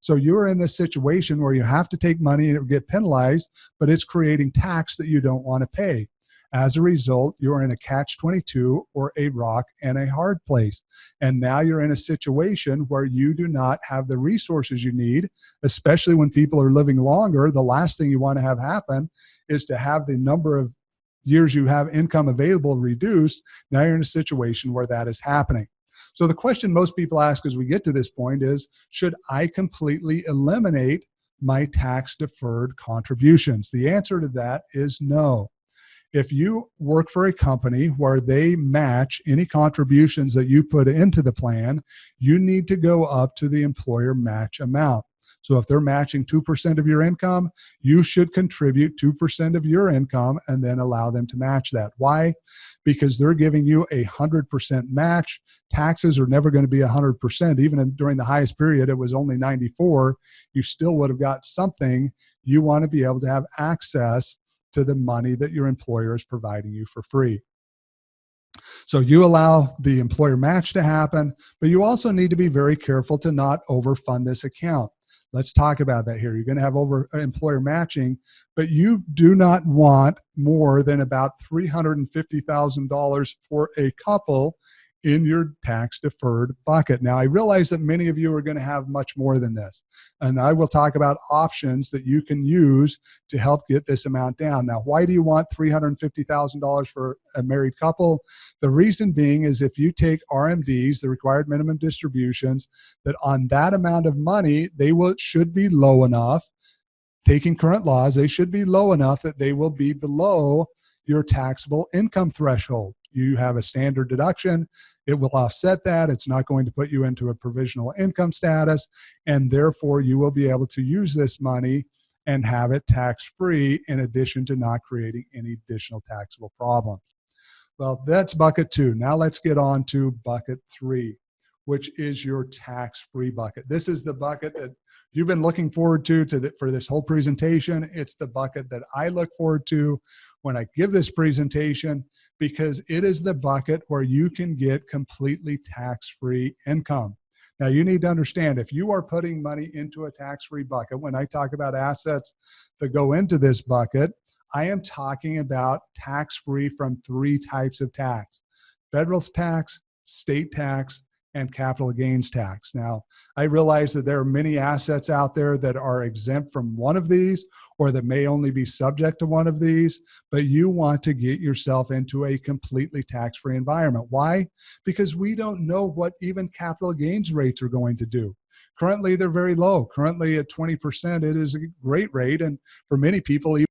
So you're in this situation where you have to take money and get penalized, but it's creating tax that you don't want to pay. As a result, you're in a catch-22 or a rock and a hard place. And now you're in a situation where you do not have the resources you need, especially when people are living longer. The last thing you want to have happen is to have the number of years you have income available reduced. Now you're in a situation where that is happening. So the question most people ask as we get to this point is, should I completely eliminate my tax-deferred contributions? The answer to that is no. If you work for a company where they match any contributions that you put into the plan, you need to go up to the employer match amount. So if they're matching 2% of your income, you should contribute 2% of your income and then allow them to match that. Why? Because they're giving you 100% match. Taxes are never going to be 100%. Even during the highest period, it was only 94. You still would have got something. You want to be able to have access to the money that your employer is providing you for free. So you allow the employer match to happen, but you also need to be very careful to not overfund this account. Let's talk about that here. You're going to have over employer matching, but you do not want more than about $350,000 for a couple in your tax deferred bucket. Now, I realize that many of you are going to have much more than this, and I will talk about options that you can use to help get this amount down. Now, why do you want $350,000 for a married couple? The reason being is if you take RMDs, the required minimum distributions, that on that amount of money, should be low enough, taking current laws, they should be low enough that they will be below your taxable income threshold. You have a standard deduction. It will offset that. It's not going to put you into a provisional income status, and therefore you will be able to use this money and have it tax-free in addition to not creating any additional taxable problems. Well, that's bucket 2. Now let's get on to bucket 3, which is your tax-free bucket. This is the bucket that you've been looking forward to for this whole presentation. It's the bucket that I look forward to when I give this presentation, because it is the bucket where you can get completely tax-free income. Now, you need to understand, if you are putting money into a tax-free bucket, when I talk about assets that go into this bucket, I am talking about tax-free from 3 types of tax: federal tax, state tax, and capital gains tax. Now, I realize that there are many assets out there that are exempt from one of these, or that may only be subject to one of these, but you want to get yourself into a completely tax-free environment. Why? Because we don't know what even capital gains rates are going to do. Currently, they're very low. Currently at 20%, it is a great rate, and for many people, even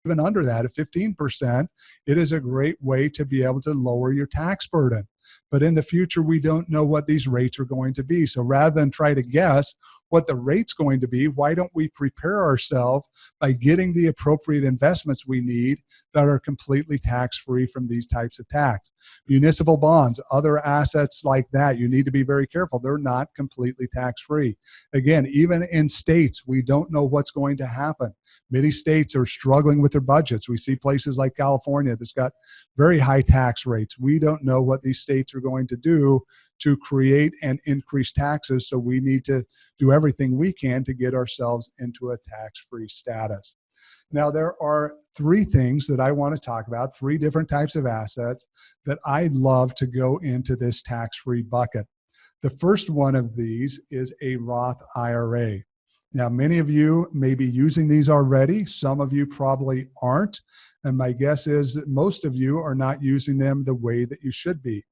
even under that at 15%, it is a great way to be able to lower your tax burden. But in the future, we don't know what these rates are going to be. So rather than try to guess what the rate's going to be, why don't we prepare ourselves by getting the appropriate investments we need that are completely tax-free from these types of tax? Municipal bonds, other assets like that, you need to be very careful. They're not completely tax-free. Again, even in states, we don't know what's going to happen. Many states are struggling with their budgets. We see places like California that's got very high tax rates. We don't know what these states are going to do to create and increase taxes, so we need to do everything we can to get ourselves into a tax-free status. Now, there are three things that I want to talk about, three different types of assets that I love to go into this tax-free bucket. The first one of these is a Roth IRA. Now, many of you may be using these already. Some of you probably aren't. And my guess is that most of you are not using them the way that you should be.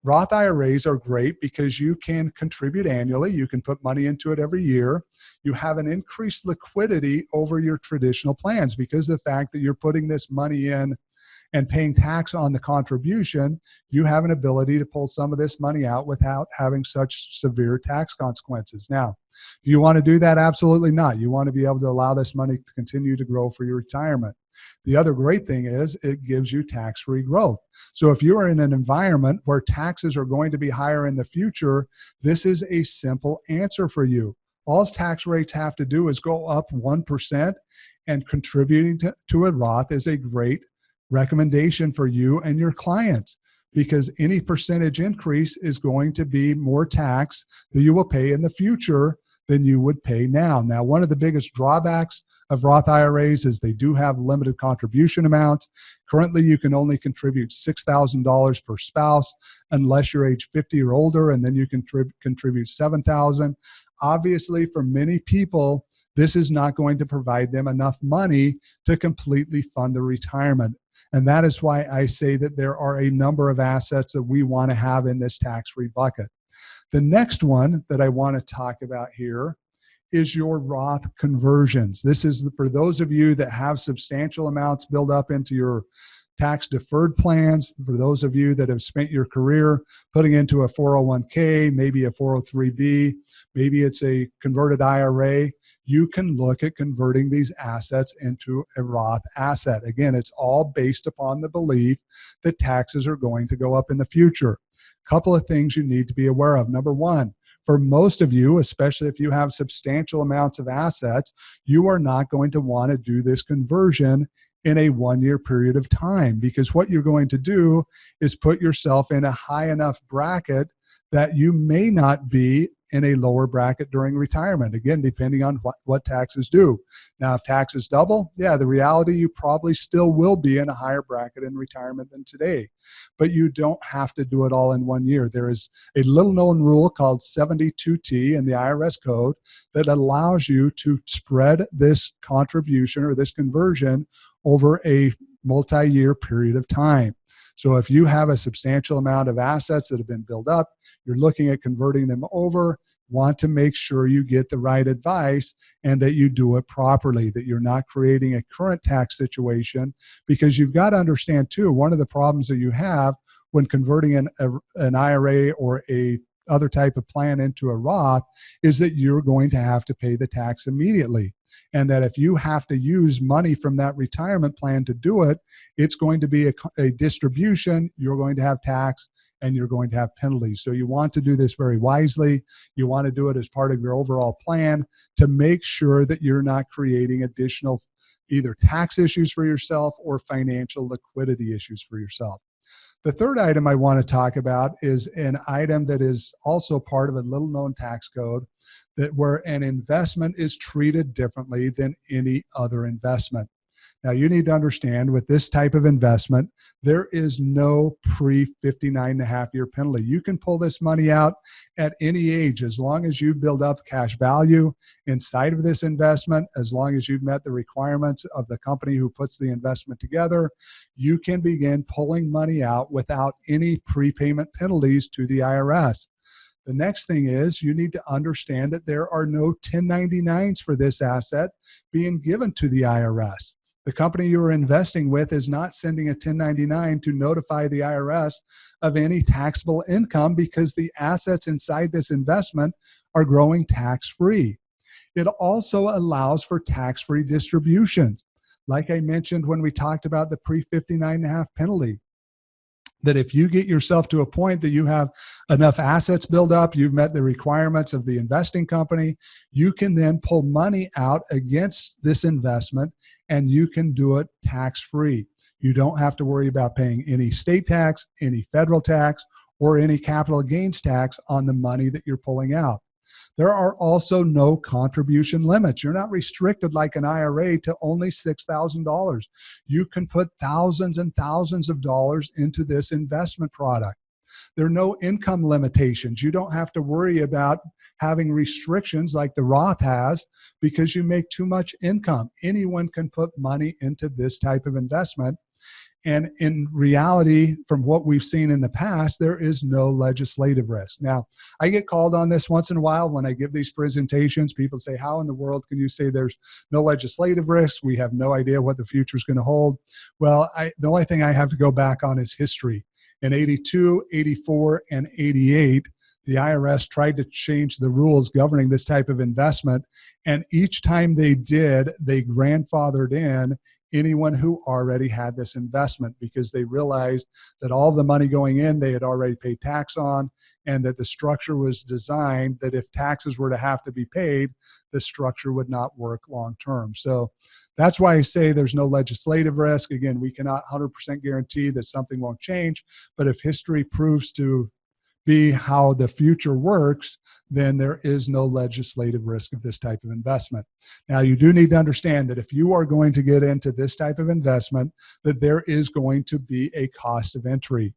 Roth IRAs are great because you can contribute annually. You can put money into it every year. You have an increased liquidity over your traditional plans because of the fact that you're putting this money in and paying tax on the contribution. You have an ability to pull some of this money out without having such severe tax consequences. Now, do you want to do that? Absolutely not. You want to be able to allow this money to continue to grow for your retirement. The other great thing is it gives you tax-free growth. So if you are in an environment where taxes are going to be higher in the future, this is a simple answer for you. All tax rates have to do is go up 1%, and contributing to a Roth is a great recommendation for you and your clients, because any percentage increase is going to be more tax that you will pay in the future than you would pay now. Now, one of the biggest drawbacks of Roth IRAs is they do have limited contribution amounts. Currently, you can only contribute $6,000 per spouse unless you're age 50 or older, and then you can contribute $7,000. Obviously, for many people, this is not going to provide them enough money to completely fund their retirement. And that is why I say that there are a number of assets that we want to have in this tax-free bucket. The next one that I want to talk about here is your Roth conversions. This is for those of you that have substantial amounts built up into your tax deferred plans. For those of you that have spent your career putting into a 401k, maybe a 403b, maybe it's a converted IRA, you can look at converting these assets into a Roth asset. Again, it's all based upon the belief that taxes are going to go up in the future. Couple of things you need to be aware of. Number one, for most of you, especially if you have substantial amounts of assets, you are not going to want to do this conversion in a 1-year period of time, because what you're going to do is put yourself in a high enough bracket that you may not be in a lower bracket during retirement, again, depending on what taxes do. Now, if taxes double, yeah, the reality, you probably still will be in a higher bracket in retirement than today. But you don't have to do it all in 1 year. There is a little known rule called 72T in the IRS code that allows you to spread this contribution or this conversion over a multi-year period of time. So if you have a substantial amount of assets that have been built up, you're looking at converting them over, want to make sure you get the right advice and that you do it properly, that you're not creating a current tax situation, because you've got to understand too, one of the problems that you have when converting an IRA or a other type of plan into a Roth is that you're going to have to pay the tax immediately. And that if you have to use money from that retirement plan to do it, it's going to be a distribution, you're going to have tax, and you're going to have penalties. So you want to do this very wisely. You want to do it as part of your overall plan to make sure that you're not creating additional either tax issues for yourself or financial liquidity issues for yourself. The third item I want to talk about is an item that is also part of a little known tax code, that where an investment is treated differently than any other investment. Now, you need to understand with this type of investment, there is no pre-59.5-year penalty. You can pull this money out at any age as long as you build up cash value inside of this investment, as long as you've met the requirements of the company who puts the investment together. You can begin pulling money out without any prepayment penalties to the IRS. The next thing is you need to understand that there are no 1099s for this asset being given to the IRS. The company you are investing with is not sending a 1099 to notify the IRS of any taxable income because the assets inside this investment are growing tax-free. It also allows for tax-free distributions. Like I mentioned when we talked about the pre-59.5 penalty, that if you get yourself to a point that you have enough assets built up, you've met the requirements of the investing company, you can then pull money out against this investment and you can do it tax-free. You don't have to worry about paying any state tax, any federal tax, or any capital gains tax on the money that you're pulling out. There are also no contribution limits. You're not restricted like an IRA to only $6,000. You can put thousands and thousands of dollars into this investment product. There are no income limitations. You don't have to worry about having restrictions like the Roth has because you make too much income. Anyone can put money into this type of investment. And in reality, from what we've seen in the past, there is no legislative risk. Now, I get called on this once in a while when I give these presentations. People say, how in the world can you say there's no legislative risk? We have no idea what the future is going to hold. Well, the only thing I have to go back on is history. In 82, 84, and 88, the IRS tried to change the rules governing this type of investment. And each time they did, they grandfathered in anyone who already had this investment because they realized that all the money going in they had already paid tax on, and that the structure was designed that if taxes were to have to be paid, the structure would not work long term. So that's why I say there's no legislative risk. Again, we cannot 100% guarantee that something won't change, but if history proves to be how the future works, then there is no legislative risk of this type of investment. Now, you do need to understand that if you are going to get into this type of investment, that there is going to be a cost of entry.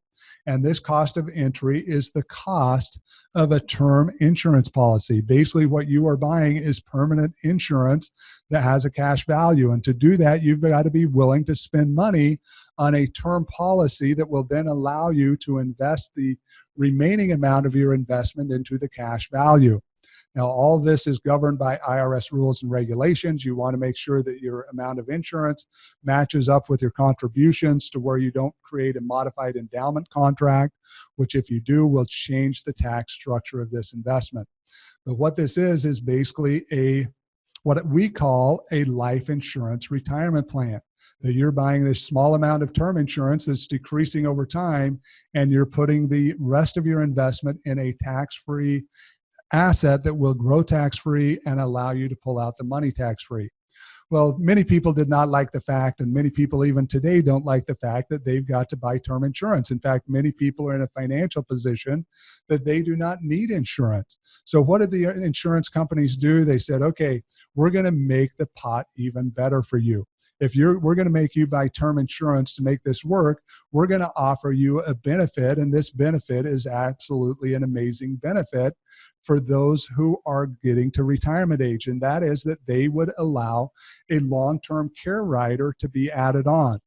And this cost of entry is the cost of a term insurance policy. Basically, what you are buying is permanent insurance that has a cash value. And to do that, you've got to be willing to spend money on a term policy that will then allow you to invest the remaining amount of your investment into the cash value. Now, all of this is governed by IRS rules and regulations. You want to make sure that your amount of insurance matches up with your contributions to where you don't create a modified endowment contract, which if you do will change the tax structure of this investment. But what this is basically what we call a life insurance retirement plan. That you're buying this small amount of term insurance that's decreasing over time, and you're putting the rest of your investment in a tax-free asset that will grow tax-free and allow you to pull out the money tax-free. Well, many people did not like the fact, and many people even today don't like the fact that they've got to buy term insurance. In fact, many people are in a financial position that they do not need insurance. So what did the insurance companies do? They said, okay, we're going to make the pot even better for you. We're going to make you buy term insurance to make this work. We're going to offer you a benefit, and this benefit is absolutely an amazing benefit for those who are getting to retirement age, and that is that they would allow a long-term care rider to be added on.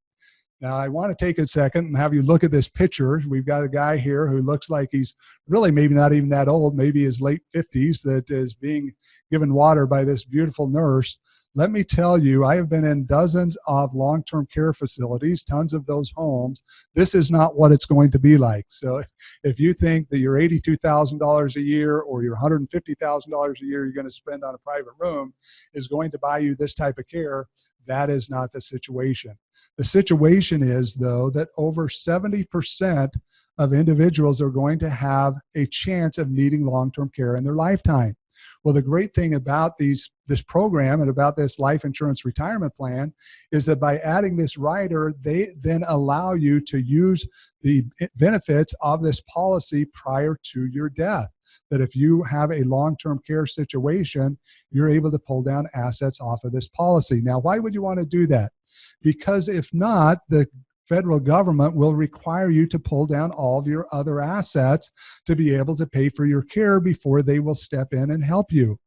Now, I want to take a second and have you look at this picture. We've got a guy here who looks like he's really maybe not even that old, maybe his late 50s, that is being given water by this beautiful nurse. Let me tell you, I have been in dozens of long-term care facilities, tons of those homes. This is not what it's going to be like. So if you think that your $82,000 a year or your $150,000 a year you're going to spend on a private room is going to buy you this type of care, that is not the situation. The situation is, though, that over 70% of individuals are going to have a chance of needing long-term care in their lifetime. Well, the great thing about this program and about this life insurance retirement plan is that by adding this rider, they then allow you to use the benefits of this policy prior to your death. That if you have a long-term care situation, you're able to pull down assets off of this policy. Now, why would you want to do that? Because if not, the federal government will require you to pull down all of your other assets to be able to pay for your care before they will step in and help you.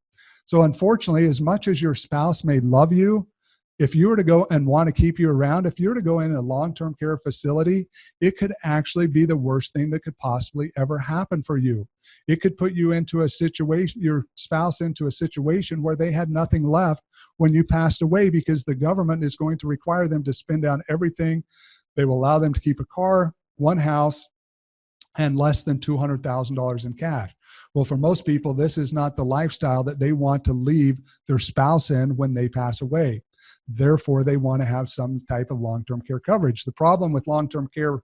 So unfortunately, as much as your spouse may love you, If you were to go and want to keep you around, if you were to go in a long-term care facility, it could actually be the worst thing that could possibly ever happen for you. It could put you into a situation, your spouse into a situation where they had nothing left when you passed away, because the government is going to require them to spend down everything. They will allow them to keep a car, one house, and less than $200,000 in cash. Well, for most people, this is not the lifestyle that they want to leave their spouse in when they pass away. Therefore, they want to have some type of long-term care coverage. The problem with long-term care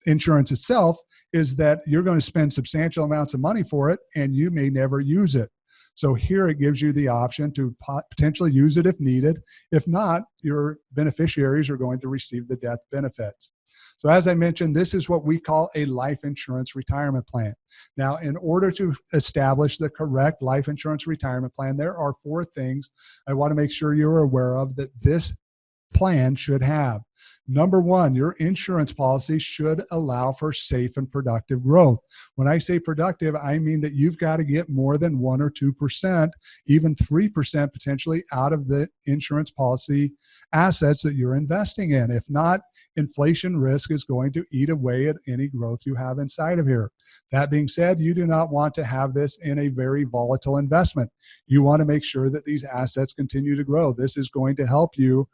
insurance itself is that you're going to spend substantial amounts of money for it, and you may never use it. So here it gives you the option to potentially use it if needed. If not, your beneficiaries are going to receive the death benefits. So as I mentioned, this is what we call a life insurance retirement plan. Now, in order to establish the correct life insurance retirement plan, there are 4 things I want to make sure you're aware of that this plan should have. Number 1, your insurance policy should allow for safe and productive growth. When I say productive, I mean that you've got to get more than 1 or 2%, even 3% potentially out of the insurance policy assets that you're investing in. If not, inflation risk is going to eat away at any growth you have inside of here. That being said, you do not want to have this in a very volatile investment. You want to make sure that these assets continue to grow. This is going to help you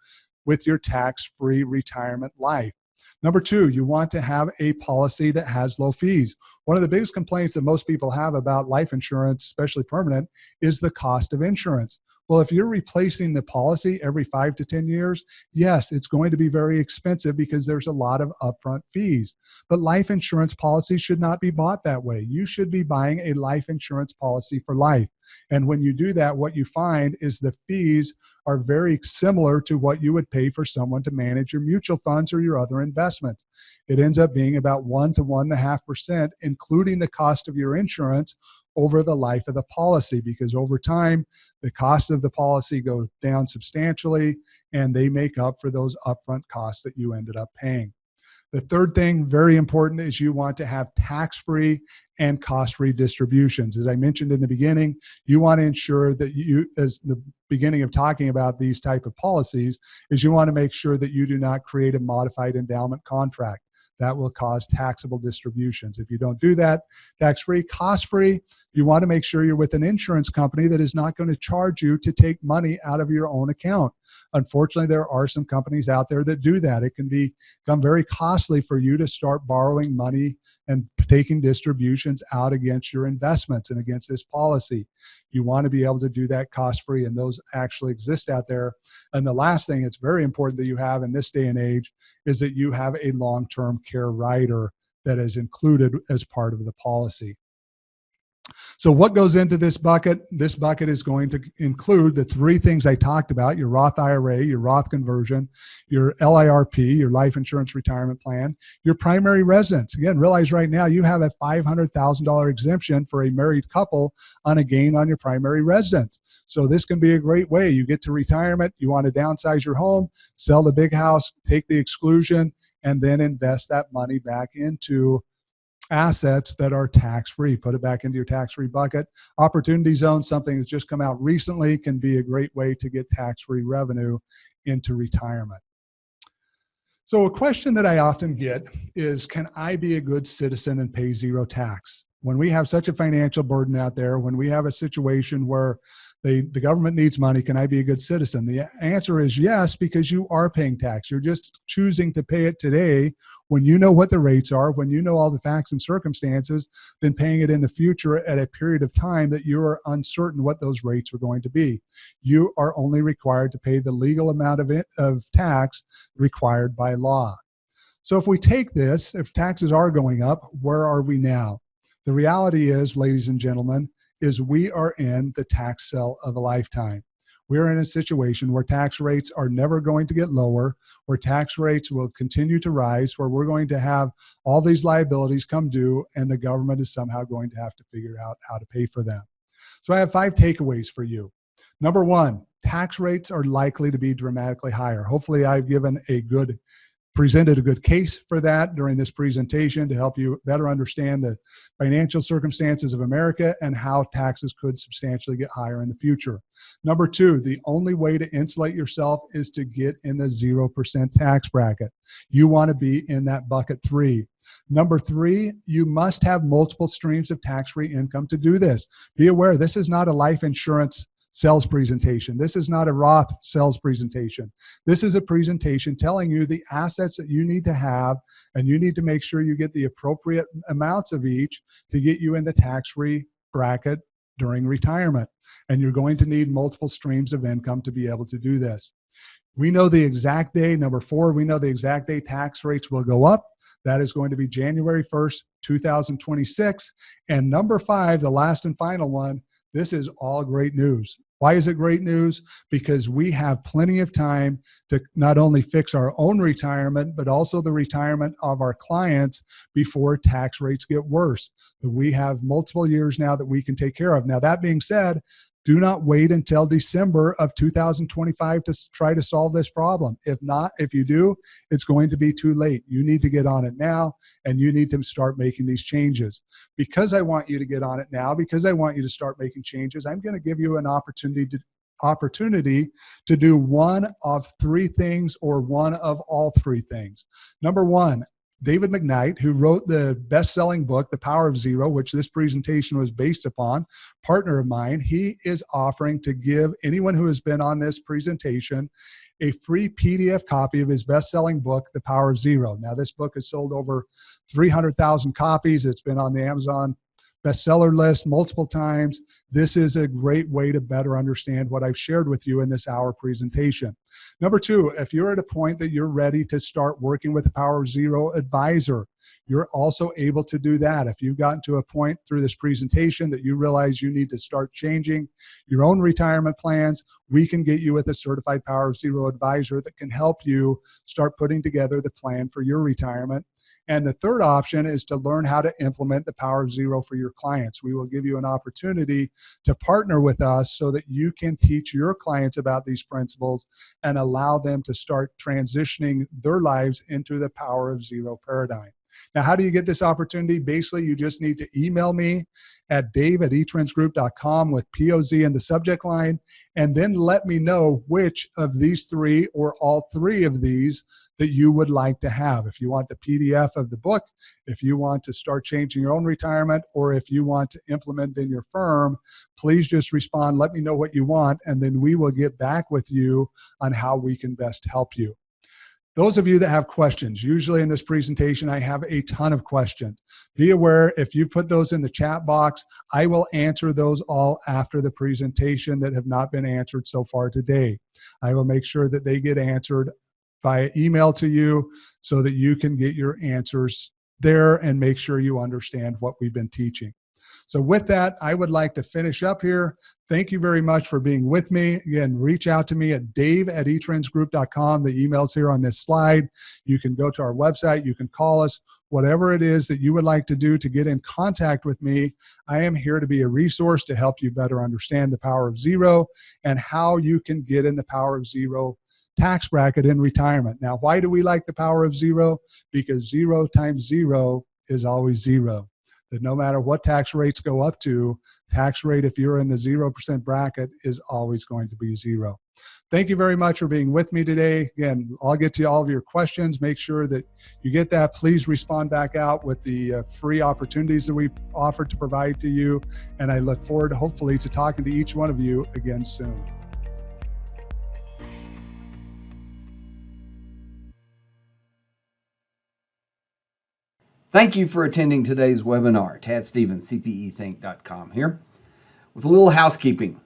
with your tax-free retirement life. Number 2, you want to have a policy that has low fees. One of the biggest complaints that most people have about life insurance, especially permanent, is the cost of insurance. Well, if you're replacing the policy every 5 to 10 years, yes, it's going to be very expensive because there's a lot of upfront fees. But life insurance policies should not be bought that way. You should be buying a life insurance policy for life. And when you do that, what you find is the fees are very similar to what you would pay for someone to manage your mutual funds or your other investments. It ends up being about 1 to 1.5%, including the cost of your insurance over the life of the policy, because over time, the cost of the policy goes down substantially and they make up for those upfront costs that you ended up paying. The third thing, very important, is you want to have tax-free and cost-free distributions. As I mentioned in the beginning, you want to ensure that you, as the beginning of talking about these type of policies, is you want to make sure that you do not create a modified endowment contract. That will cause taxable distributions. If you don't do that, tax-free, cost-free, you want to make sure you're with an insurance company that is not going to charge you to take money out of your own account. Unfortunately, there are some companies out there that do that. It can become very costly for you to start borrowing money and taking distributions out against your investments and against this policy. You want to be able to do that cost-free, and those actually exist out there. And the last thing it's very important that you have in this day and age is that you have a long-term care rider that is included as part of the policy. So what goes into this bucket? This bucket is going to include the 3 things I talked about: your Roth IRA, your Roth conversion, your LIRP, your life insurance retirement plan, your primary residence. Again, realize right now you have a $500,000 exemption for a married couple on a gain on your primary residence. So this can be a great way. You get to retirement, you want to downsize your home, sell the big house, take the exclusion, and then invest that money back into assets that are tax-free. Put it back into your tax-free bucket. Opportunity Zone, something that's just come out recently, can be a great way to get tax-free revenue into retirement. So a question that I often get is, can I be a good citizen and pay 0 tax? When we have such a financial burden out there, when we have a situation where the government needs money, can I be a good citizen? The answer is yes, because you are paying tax. You're just choosing to pay it today when you know what the rates are, when you know all the facts and circumstances, than paying it in the future at a period of time that you are uncertain what those rates are going to be. You are only required to pay the legal amount of tax required by law. So if we take this, if taxes are going up, where are we now? The reality is, ladies and gentlemen, is we are in the tax cell of a lifetime. We're in a situation where tax rates are never going to get lower, where tax rates will continue to rise, where we're going to have all these liabilities come due, and the government is somehow going to have to figure out how to pay for them. So I have 5 takeaways for you. Number 1, tax rates are likely to be dramatically higher. Hopefully I've given a good presented a good case for that during this presentation to help you better understand the financial circumstances of America and how taxes could substantially get higher in the future. Number two, the only way to insulate yourself is to get in the 0% tax bracket. You want to be in that bucket 3. Number 3, you must have multiple streams of tax-free income to do this. Be aware, this is not a life insurance sales presentation. This is not a Roth sales presentation. This is a presentation telling you the assets that you need to have, and you need to make sure you get the appropriate amounts of each to get you in the tax-free bracket during retirement. And you're going to need multiple streams of income to be able to do this. We know the exact day, number 4, we know the exact day tax rates will go up. That is going to be January 1st, 2026. And number 5, the last and final one, this is all great news. Why is it great news? Because we have plenty of time to not only fix our own retirement, but also the retirement of our clients before tax rates get worse. We have multiple years now that we can take care of. Now, that being said, do not wait until December of 2025 to try to solve this problem. If not, if you do, it's going to be too late. You need to get on it now, and you need to start making these changes. Because I want you to get on it now, because I want you to start making changes, I'm going to give you an opportunity to do one of 3 things or one of all 3 things. Number 1, David McKnight, who wrote the best-selling book, The Power of Zero, which this presentation was based upon, partner of mine, he is offering to give anyone who has been on this presentation a free PDF copy of his best-selling book, The Power of Zero. Now, this book has sold over 300,000 copies. It's been on the Amazon bestseller list multiple times. This is a great way to better understand what I've shared with you in this hour presentation. Number 2, if you're at a point that you're ready to start working with the Power of Zero advisor, you're also able to do that. If you've gotten to a point through this presentation that you realize you need to start changing your own retirement plans, we can get you with a certified Power of Zero advisor that can help you start putting together the plan for your retirement. And the third option is to learn how to implement the Power of Zero for your clients. We will give you an opportunity to partner with us so that you can teach your clients about these principles and allow them to start transitioning their lives into the Power of Zero paradigm. Now, how do you get this opportunity? Basically, you just need to email me at dave@etrendsgroup.com with POZ in the subject line, and then let me know which of these 3 or all 3 of these that you would like to have. If you want the PDF of the book, if you want to start changing your own retirement, or if you want to implement in your firm, please just respond, let me know what you want, and then we will get back with you on how we can best help you. Those of you that have questions, usually in this presentation, I have a ton of questions. Be aware, if you put those in the chat box, I will answer those all after the presentation that have not been answered so far today. I will make sure that they get answered via email to you so that you can get your answers there and make sure you understand what we've been teaching. So with that, I would like to finish up here. Thank you very much for being with me. Again, reach out to me at dave@etrendsgroup.com. The email's here on this slide. You can go to our website. You can call us. Whatever it is that you would like to do to get in contact with me, I am here to be a resource to help you better understand the Power of Zero and how you can get in the Power of Zero tax bracket in retirement. Now, why do we like the Power of Zero? Because 0 times 0 is always 0. That no matter what tax rates go up to, tax rate, if you're in the 0% bracket, is always going to be 0. Thank you very much for being with me today. Again, I'll get to all of your questions. Make sure that you get that. Please respond back out with the free opportunities that we've offered to provide to you. And I look forward, hopefully, to talking to each one of you again soon. Thank you for attending today's webinar. Tad Stevens, CPEthink.com here. With a little housekeeping.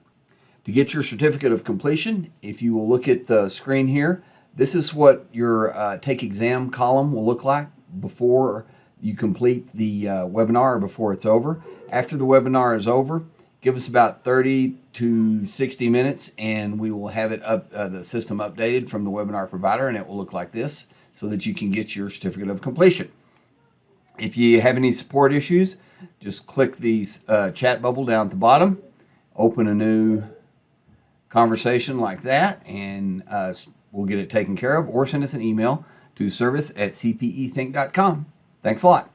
To get your certificate of completion, if you will look at the screen here, this is what your take exam column will look like before you complete the webinar or before it's over. After the webinar is over, give us about 30 to 60 minutes and we will have it up, the system updated from the webinar provider, and it will look like this so that you can get your certificate of completion. If you have any support issues, just click the chat bubble down at the bottom, open a new conversation like that, and we'll get it taken care of, or send us an email to service@cpethink.com. Thanks a lot.